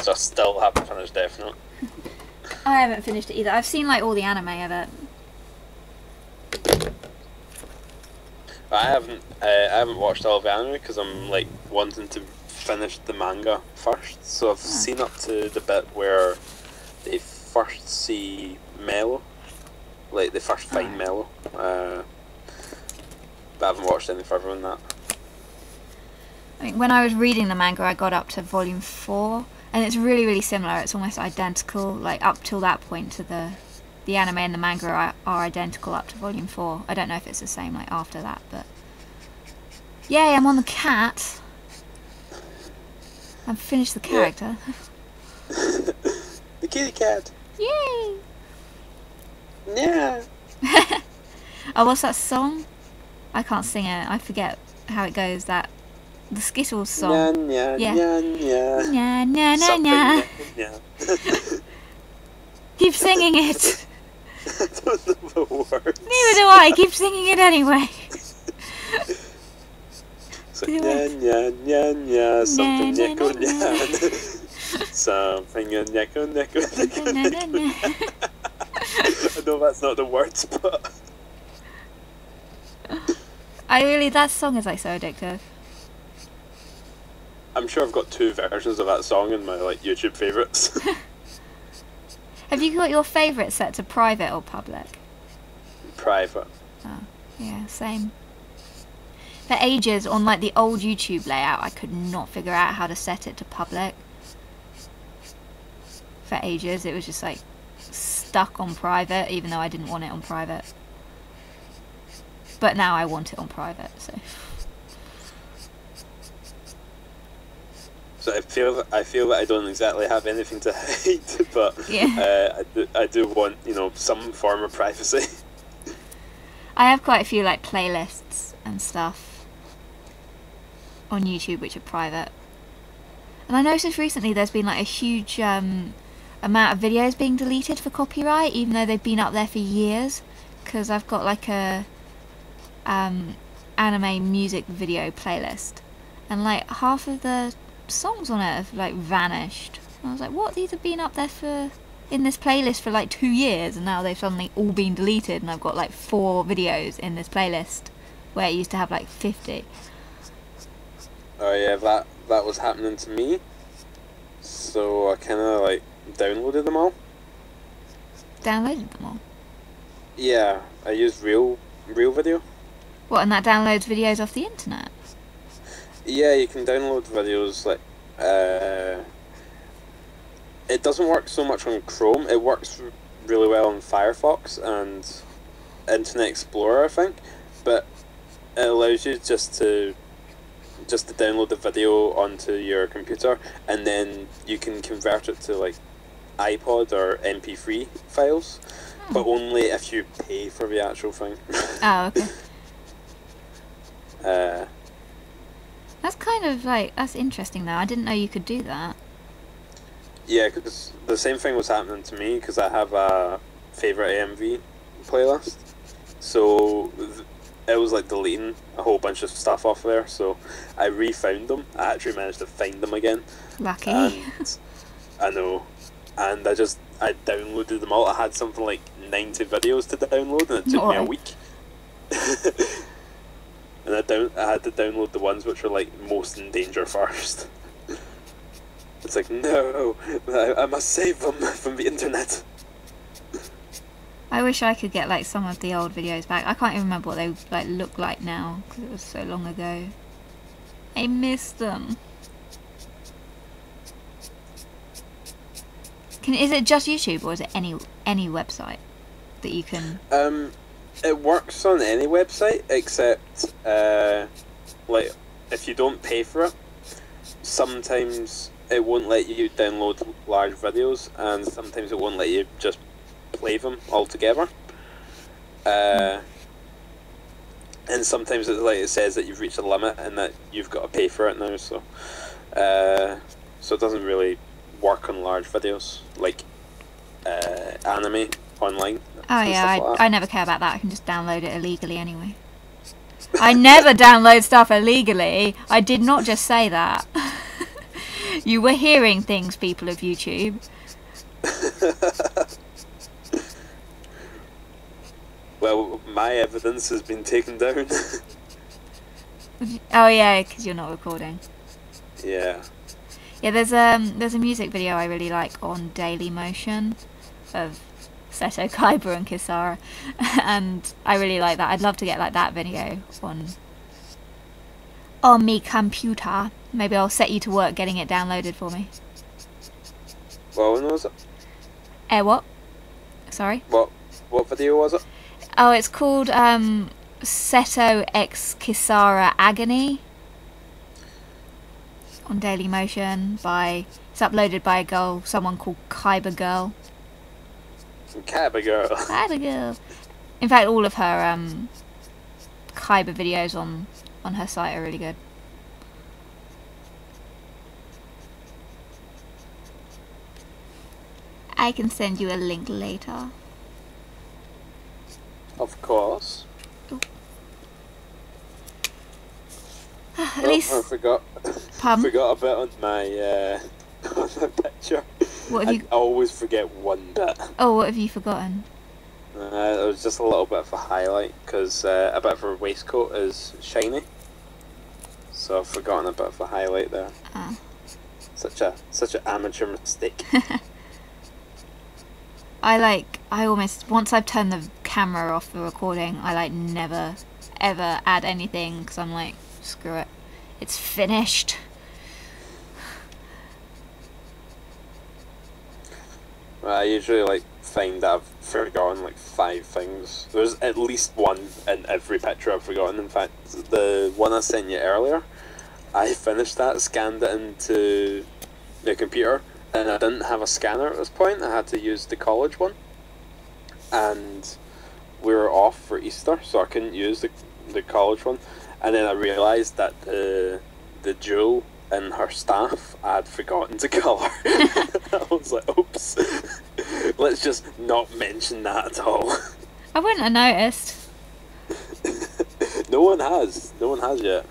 so I still haven't finished Death Note. I haven't finished it either. I've seen like all the anime of it. I haven't watched all of the anime because I'm like wanting to finish the manga first. So I've seen up to the bit where they first see Mello, like they first find Mello. But I haven't watched any further than that. I mean, when I was reading the manga, I got up to volume 4, and it's really, really similar. It's almost identical. Like up till that point, to the anime and the manga are identical up to volume 4. I don't know if it's the same like after that, but yay! I'm on the cat. I've finished the character. Yeah. The kitty cat. Yay! Yeah. Oh, what's that song? I can't sing it. I forget how it goes. The Skittles song. Nya, nya, Yeah. nya, nya. Nya, nya, nya, Something, nya. nya. Keep singing it. I don't know the words. Neither do I. Keep singing it anyway. So, Do nya, it. nya, nya, nya, something, Nya, nyako, nya, nya. Something, nyako, nyako, nyako, Nya, nya, nya. I know that's not the words, but That song is like so addictive. I'm sure I've got 2 versions of that song in my like YouTube favourites. Have you got your favourites set to private or public? Private. Oh, yeah, same. For ages, on like the old YouTube layout, I could not figure out how to set it to public. For ages, it was just like stuck on private, even though I didn't want it on private. But now I want it on private, so. So I feel that I don't exactly have anything to hide, but Yeah. I do want, you know, some form of privacy. I have quite a few like playlists and stuff on YouTube which are private. And I noticed recently there's been like a huge amount of videos being deleted for copyright, even though they've been up there for years. Because I've got like a anime music video playlist, and like half of the songs on it have like vanished. And I was like, what? These have been up there in this playlist for like 2 years, and now they've suddenly all been deleted, and I've got like 4 videos in this playlist where it used to have like 50. Oh yeah, that was happening to me. So I kind of like downloaded them all. Downloaded them all? Yeah, I used Real Video. What, and that downloads videos off the internet? Yeah, you can download videos like it doesn't work so much on Chrome. It works really well on Firefox and Internet Explorer, I think, but it allows you just to download the video onto your computer, and then you can convert it to like iPod or MP3 files, but only if you pay for the actual thing. Oh, okay. That's kind of like, that's interesting though. I didn't know you could do that. Yeah, because the same thing was happening to me, because I have a favourite AMV playlist, so it was like deleting a whole bunch of stuff off there, so I refound them. I actually managed to find them again. Lucky. And I know. And I downloaded them all. I had something like 90 videos to download, and it took me a week. And I had to download the ones which were like most in danger first. It's like, no, I must save them from the internet. I wish I could get like some of the old videos back. I can't even remember what they like look like now because it was so long ago. I miss them. Is it just YouTube or is it any website that you can? It works on any website except like if you don't pay for it, sometimes it won't let you download large videos, and sometimes it won't let you just play them altogether. And sometimes it says that you've reached a limit and that you've got to pay for it now. So it doesn't really work on large videos like anime online. Oh yeah, I never care about that. I can just download it illegally anyway. I never download stuff illegally. I did not just say that. You were hearing things, people of YouTube. Well, my evidence has been taken down. Oh yeah, because you're not recording. Yeah. Yeah, there's a music video I really like on DailyMotion of Seto, Kaiba and Kisara, and I really like that. I'd love to get like that video on me computer. Maybe I'll set you to work getting it downloaded for me. Well, when was it? What? Sorry? What video was it? Oh, it's called Seto x Kisara Agony on DailyMotion. It's uploaded by a girl, someone called Kaiba Girl. Kaiba Girl. Kaiba Girl. In fact, all of her Kaiba videos on her site are really good. I can send you a link later. Of course. At least I forgot. Pardon? Forgot a bit on my on my picture. What have you? I always forget one bit. Oh, what have you forgotten? It was just a little bit of a highlight because a bit of her waistcoat is shiny. So I've forgotten a bit of a highlight there. Ah. Such an amateur mistake. I almost, once I've turned the camera off the recording, I like never ever add anything because I'm like, screw it, it's finished. Well, I usually find that I've forgotten 5 things. There's at least one in every picture I've forgotten. In fact, the one I sent you earlier, I finished that, scanned it into the computer, and I didn't have a scanner at this point. I had to use the college one, and we were off for Easter, so I couldn't use the college one. And then I realised that the jewel in her staff I had forgotten to colour. I was like, oops. Let's just not mention that at all. I wouldn't have noticed. No one has yet.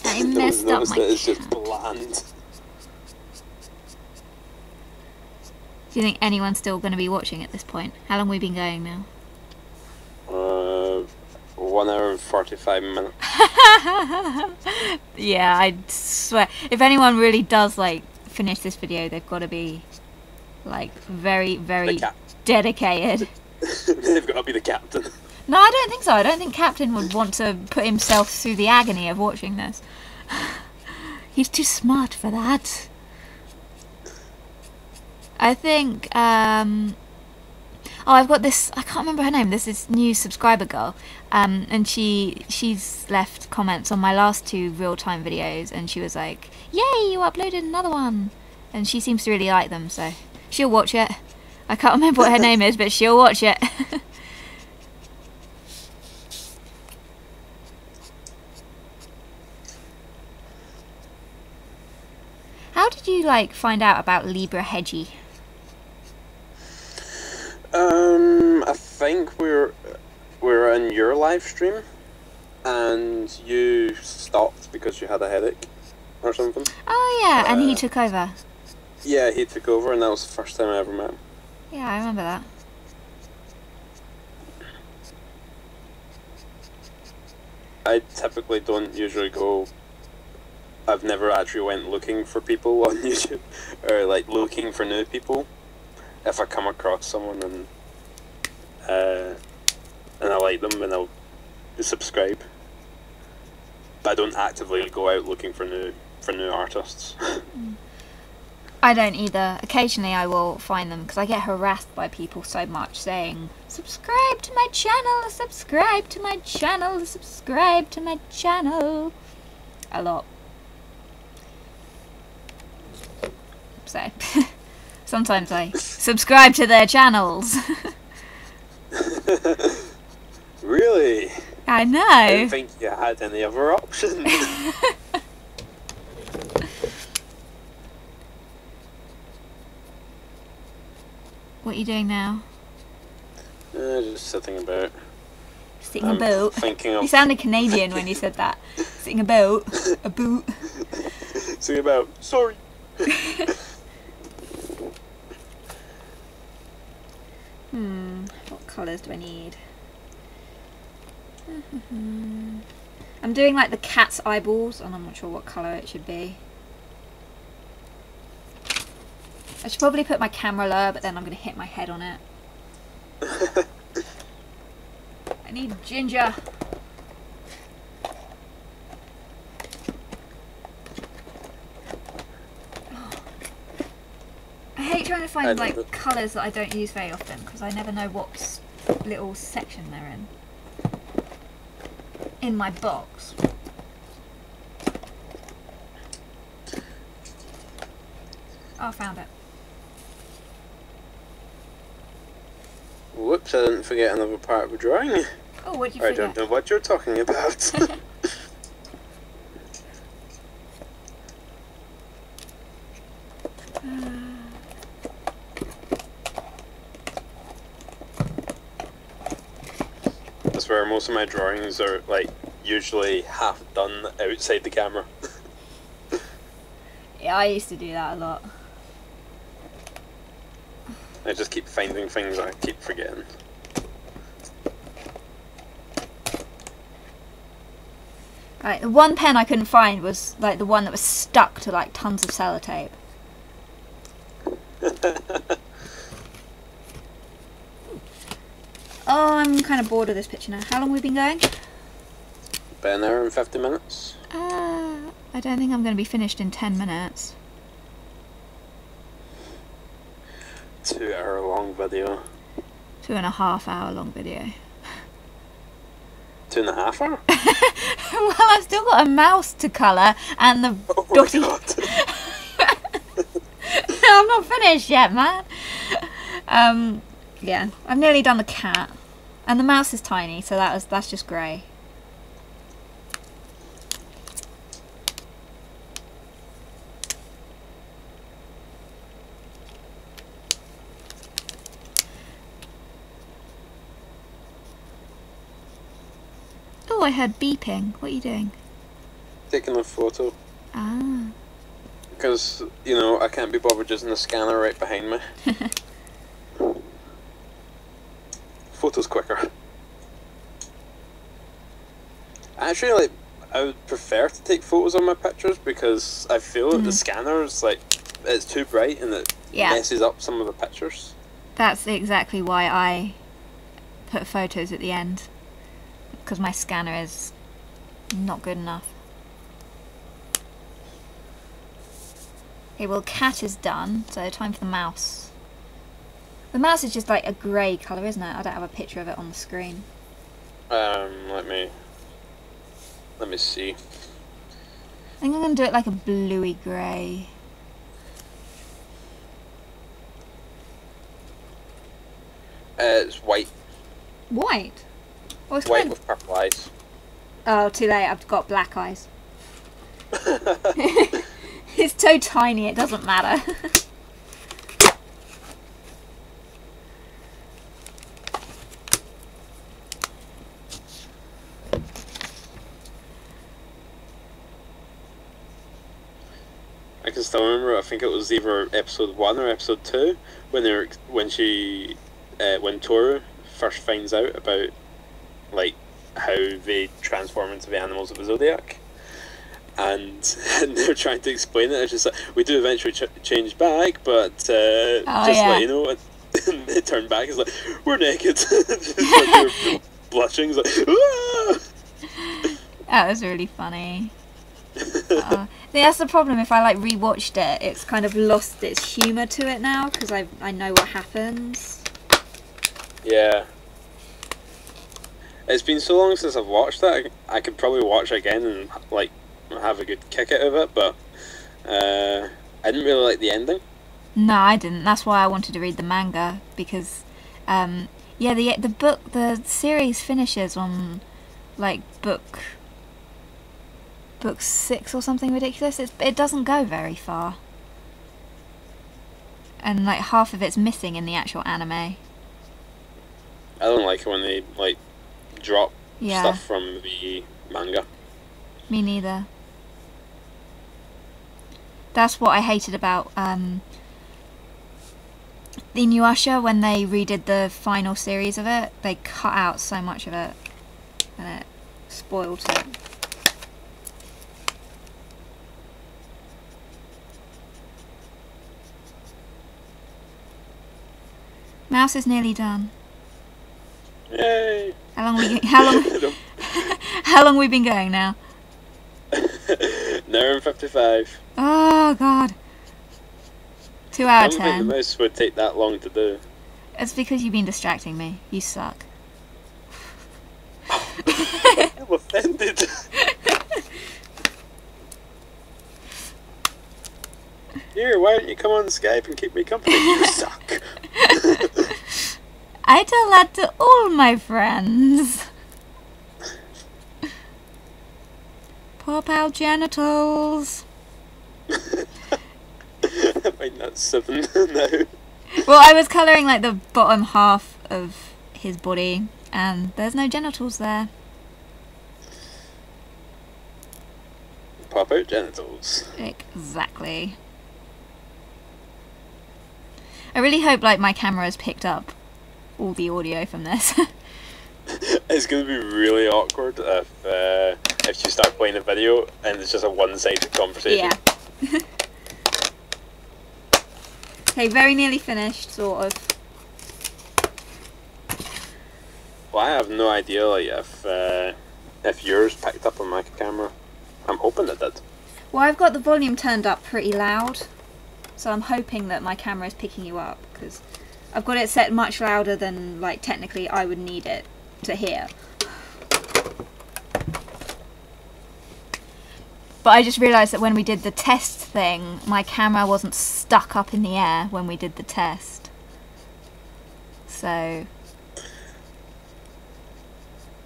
I No messed one's up noticed my that it's cat. just bland. Do you think anyone's still going to be watching at this point? How long have we been going now? 1 hour and 45 minutes. Yeah, I swear. If anyone really does finish this video, they've got to be very, very dedicated. They've got to be the captain. No, I don't think so. I don't think Captain would want to put himself through the agony of watching this. He's too smart for that. I think, oh, I've got this, I can't remember her name, there's this new subscriber girl, and she's left comments on my last 2 real-time videos, and she was like, yay, you uploaded another one, and she seems to really like them, so she'll watch it. I can't remember what her name is, but she'll watch it. How did you find out about Libra Hedgie? I think we're in your live stream, and you stopped because you had a headache or something. Oh yeah, and he took over. Yeah, he took over, and that was the first time I ever met him. Yeah, I remember that. I typically don't usually go. I've never actually went looking for people on YouTube, or looking for new people. If I come across someone and and I like them, and I'll subscribe. But I don't actively go out looking for new artists. I don't either. Occasionally I will find them because I get harassed by people so much saying, subscribe to my channel, subscribe to my channel, subscribe to my channel. A lot. So, sometimes I subscribe to their channels. Really? I know. I didn't think you had any other option. What are you doing now? Just sitting about. Sitting about? Thinking of... You sounded Canadian when you said that. Sitting about. A boot. Sitting about. Sorry. What colours do I need? I'm doing like the cat's eyeballs and I'm not sure what colour it should be. I should probably put my camera lower, but then I'm going to hit my head on it. I need ginger. Oh. I hate trying to find like colours that I don't use very often because I never know what little section they're in my box. Oh, I found it. Whoops, I didn't forget another part of the drawing. Oh, what did you forget? I don't know what you're talking about. That's where most of my drawings are, like, usually half done outside the camera. Yeah, I used to do that a lot. I just keep finding things I keep forgetting. Right, the one pen I couldn't find was like the one that was stuck to like tons of sellotape. Oh, I'm kind of bored of this picture now. How long have we been going? About an hour and 50 minutes. I don't think I'm going to be finished in 10 minutes. 2 hour long video. 2.5 hour long video. 2.5 hour? Well, I've still got a mouse to colour and the dotty. I'm not finished yet, man. Yeah, I've nearly done the cat, and the mouse is tiny, so that's just grey. Oh, I heard beeping. What are you doing? Taking a photo. Ah. Because, you know, I can't be bothered using the scanner right behind me. Photo's quicker. Actually, like, I would prefer to take photos of my pictures because I feel that the scanner is, like, it's too bright and it messes up some of the pictures. That's exactly why I put photos at the end. Because my scanner is not good enough. Okay, well, cat is done, so time for the mouse. The mouse is just like a grey colour, isn't it? I don't have a picture of it on the screen. Let me see. I think I'm going to do it like a bluey grey. It's white. White? Oh, it's White with purple eyes. Oh, too late. I've got black eyes. It's so tiny, it doesn't matter. I can still remember. I think it was either episode 1 or episode 2 when Toru first finds out about like how they transform into the animals of the zodiac, and they're trying to explain it. It's just like, we do eventually change back, but just let you know. and they turn back. It's like, we're naked. Just like they're blushing. It's like, ah! That was really funny. That's the problem. If I like rewatched it, it's kind of lost its humour to it now because I know what happens. Yeah. It's been so long since I've watched it. I could probably watch it again and like have a good kick out of it, but I didn't really like the ending. No, I didn't. That's why I wanted to read the manga because, yeah, the series finishes on like book 6 or something ridiculous. It doesn't go very far, and like half of it's missing in the actual anime. I don't like it when they like drop stuff from the manga. Me neither. That's what I hated about Inuyasha when they redid the final series of it. They cut out so much of it, and it spoiled it. Mouse is nearly done. Yay! How long we been going now? An hour and 55. Oh god. 2 out of 10. I don't think the mouse would take that long to do. It's because you've been distracting me. You suck. I'm offended. Here, why don't you come on Skype and keep me company? You suck. I tell that to all my friends. Pop out genitals. I find that's 7 now. Well, I was colouring like the bottom half of his body, and there's no genitals there. Pop out genitals. Exactly. I really hope like my camera has picked up all the audio from this. It's going to be really awkward if you start playing a video and it's just a one-sided conversation. Yeah. Okay, very nearly finished, sort of. Well, I have no idea like if yours picked up on my camera. I'm hoping it did. Well, I've got the volume turned up pretty loud, so I'm hoping that my camera is picking you up, because I've got it set much louder than like technically I would need it to hear. But I just realised that when we did the test thing, my camera wasn't stuck up in the air when we did the test. So,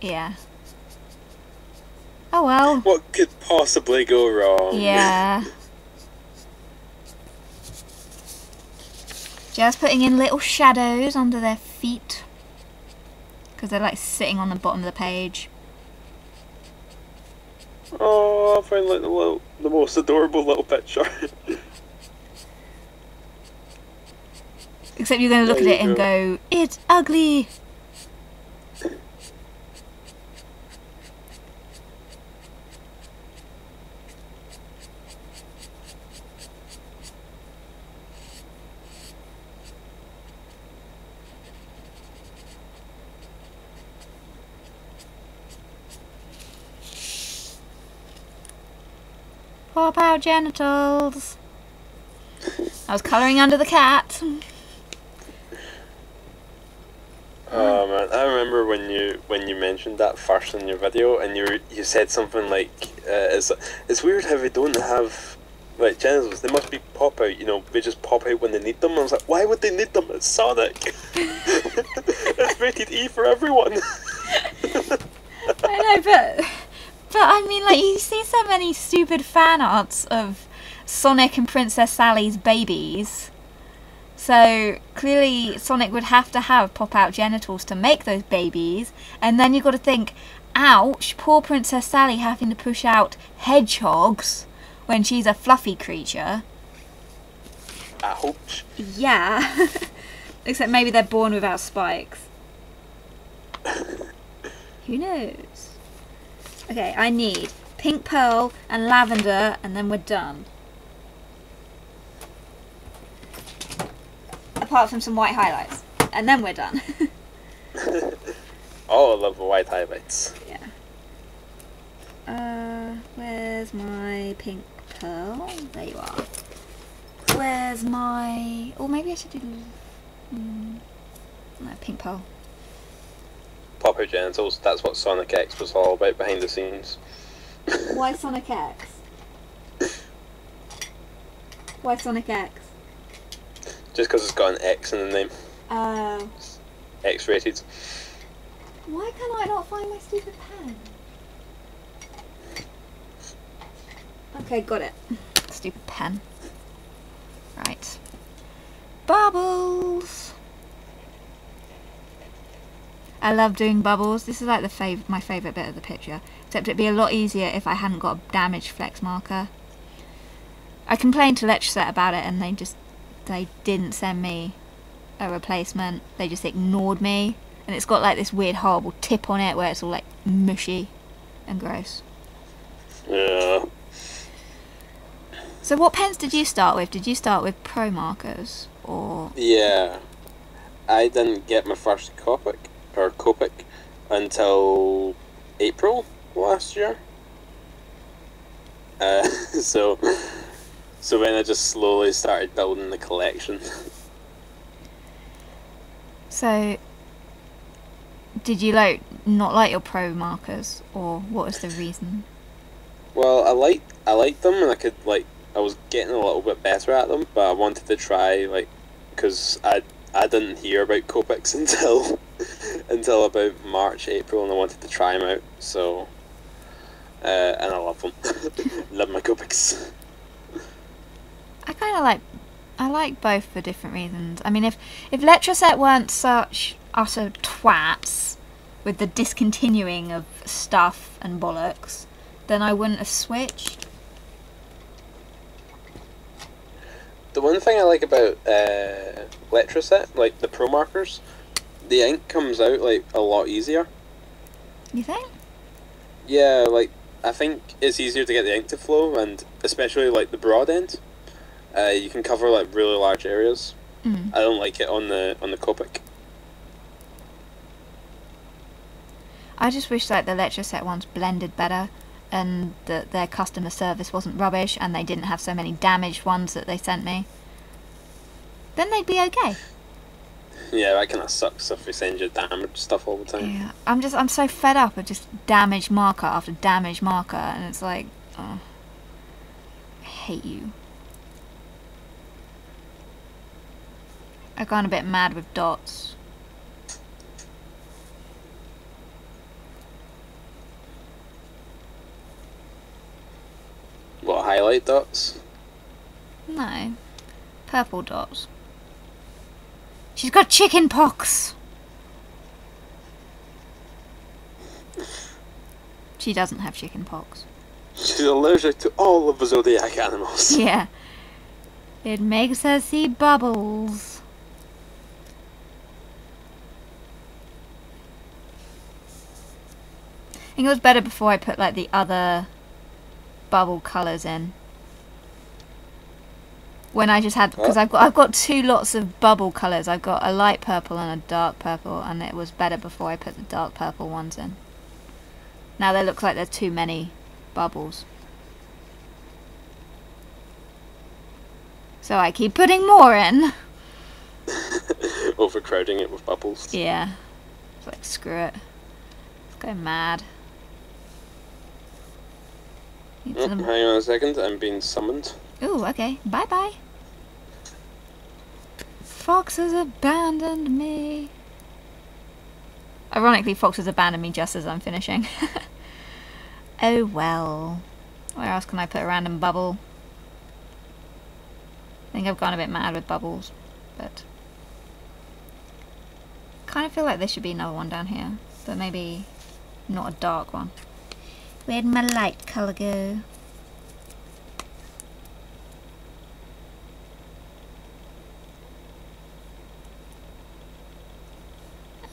yeah. Oh well. What could possibly go wrong? Yeah. Just putting in little shadows under their feet, because they're like sitting on the bottom of the page. Oh, I find like the most adorable little picture. Except you're going to look at it and go, it's ugly! Pop out genitals. I was colouring under the cat. Oh man, I remember when you mentioned that first in your video, and you said something like, "It's weird how we don't have like genitals. They must be pop out. You know, they just pop out when they need them." I was like, "Why would they need them? It's Sonic. It's rated E for everyone." I know, but I mean, like, you see so many stupid fan arts of Sonic and Princess Sally's babies. So clearly Sonic would have to have pop-out genitals to make those babies, and then you've got to think, ouch, poor Princess Sally having to push out hedgehogs when she's a fluffy creature. Ouch. Yeah. Except maybe they're born without spikes. Who knows? Okay, I need pink pearl and lavender, and then we're done. Apart from some white highlights. and then we're done. Oh, I love the white highlights. Yeah. Where's my pink pearl? There you are. Where's my... Oh, maybe I should do... No, pink pearl. Pop her genitals. That's what Sonic X was all about behind the scenes. Why Sonic X? Why Sonic X? Just because it's got an X in the name. Oh. X-rated. Why can I not find my stupid pen? Okay, got it. Stupid pen. Right. Bubbles! I love doing bubbles. This is like my favourite bit of the picture. Except it'd be a lot easier if I hadn't got a damaged flex marker. I complained to Lectureset about it and they didn't send me a replacement. They just ignored me. And it's got like this weird horrible tip on it where it's all like mushy and gross. Yeah. So what pens did you start with? Did you start with Pro markers or? Yeah. I didn't get my first Copic until April last year. So when I just slowly started building the collection. So did you not like your Pro markers, or what was the reason? Well, I liked them, and I was getting a little bit better at them, but I wanted to try, because I didn't hear about Copics until about March, April, and I wanted to try them out. So, and I love them. Love my Copics. I like both for different reasons. I mean, if Lectureset weren't such utter twats with the discontinuing of stuff and bollocks, then I wouldn't have switched. The one thing I like about Lectureset, like the Pro markers, the ink comes out a lot easier. You think? Yeah, I think it's easier to get the ink to flow, and especially the broad end. You can cover really large areas. Mm. I don't like it on the Copic. I just wish the Lectureset ones blended better, and that their customer service wasn't rubbish, and they didn't have so many damaged ones that they sent me. Then they'd be okay. Yeah, that kind of sucks if they send you damaged stuff all the time. Yeah, I'm so fed up of just damaged marker after damaged marker, and it's like, oh, I hate you. I've gone a bit mad with dots. What, highlight dots? No, purple dots. She's got chicken pox. She doesn't have chicken pox. She's allergic to all of the zodiac animals. Yeah. It makes her see bubbles. I think it was better before I put the other bubble colours in. When I just had, because I've got two lots of bubble colours. I've got a light purple and a dark purple, and it was better before I put the dark purple ones in. Now there looks like there's too many bubbles. So I keep putting more in. Overcrowding it with bubbles. Yeah. It's screw it. Let's go mad. Oh, hang on a second, I'm being summoned. Ooh, okay. Bye-bye. Fox has abandoned me. Ironically, Fox has abandoned me just as I'm finishing. Oh well. Where else can I put a random bubble? I think I've gone a bit mad with bubbles, but kind of feel like there should be another one down here, but maybe not a dark one. Where'd my light colour go?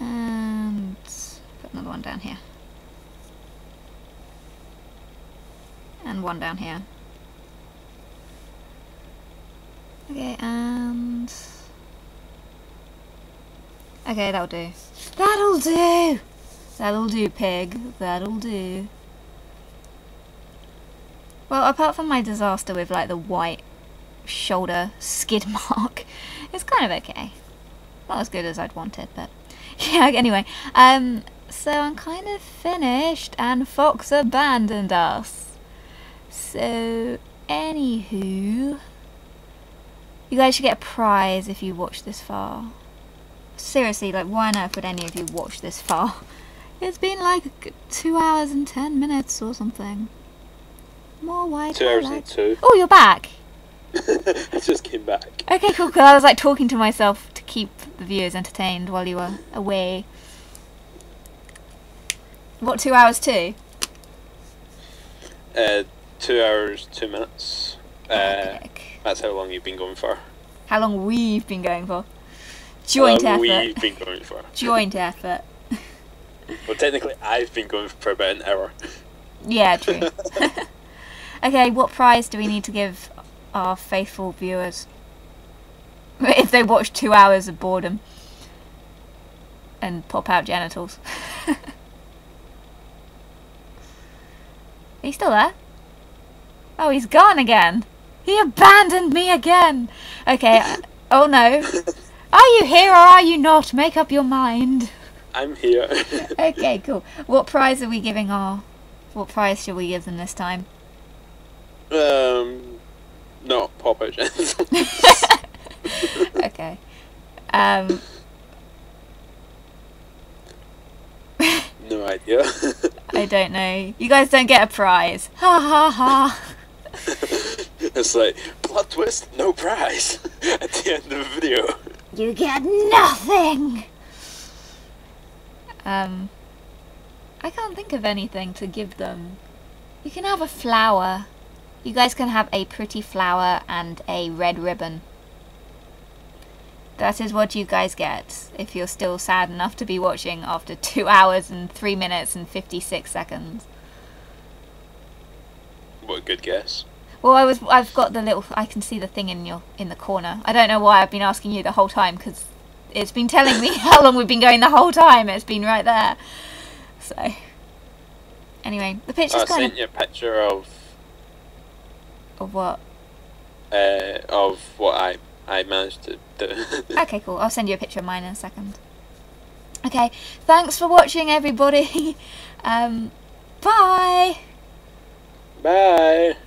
And put another one down here. And one down here. Okay, and Okay, that'll do. That'll do! That'll do, pig. That'll do. Well, apart from my disaster with like the white shoulder skid mark, it's kind of okay. Not as good as I'd wanted, but yeah, anyway. So I'm kind of finished and Fox abandoned us. So, anywho, you guys should get a prize if you watch this far. Seriously, like, why on earth would any of you watch this far? It's been like 2 hours and 10 minutes or something. More white 2 hours and 2. Oh, you're back! I just came back. Okay, cool, because I was like talking to myself to keep the viewers entertained while you were away. What, 2 hours too? 2 hours, 2 minutes. Epic. That's how long you've been going for. How long we've been going for. Joint effort. We've been going for. Joint effort. Well, technically, I've been going for about an hour. Yeah, true. Okay, what prize do we need to give our faithful viewers if they watch 2 hours of boredom and pop out genitals? Are you still there? Oh, he's gone again. He abandoned me again. Okay. Oh no. Are you here or are you not? Make up your mind. I'm here. Okay, cool. What prize are we giving our... What prize should we give them this time? Not pop out genitals. Okay. No idea. I don't know. You guys don't get a prize. Ha ha ha. It's like, plot twist, no prize. At the end of the video. You get nothing. I can't think of anything to give them. You can have a flower. You guys can have a pretty flower and a red ribbon. That is what you guys get if you're still sad enough to be watching after 2 hours and 3 minutes and 56 seconds. What a good guess. Well, I've got the little, I can see the thing in the corner. I don't know why I've been asking you the whole time because it's been telling me how long we've been going the whole time. It's been right there. So, anyway, the picture's I kind sent you a picture of what? Of what I managed to do. Okay, cool. I'll send you a picture of mine in a second. Okay, thanks for watching, everybody. Bye. Bye.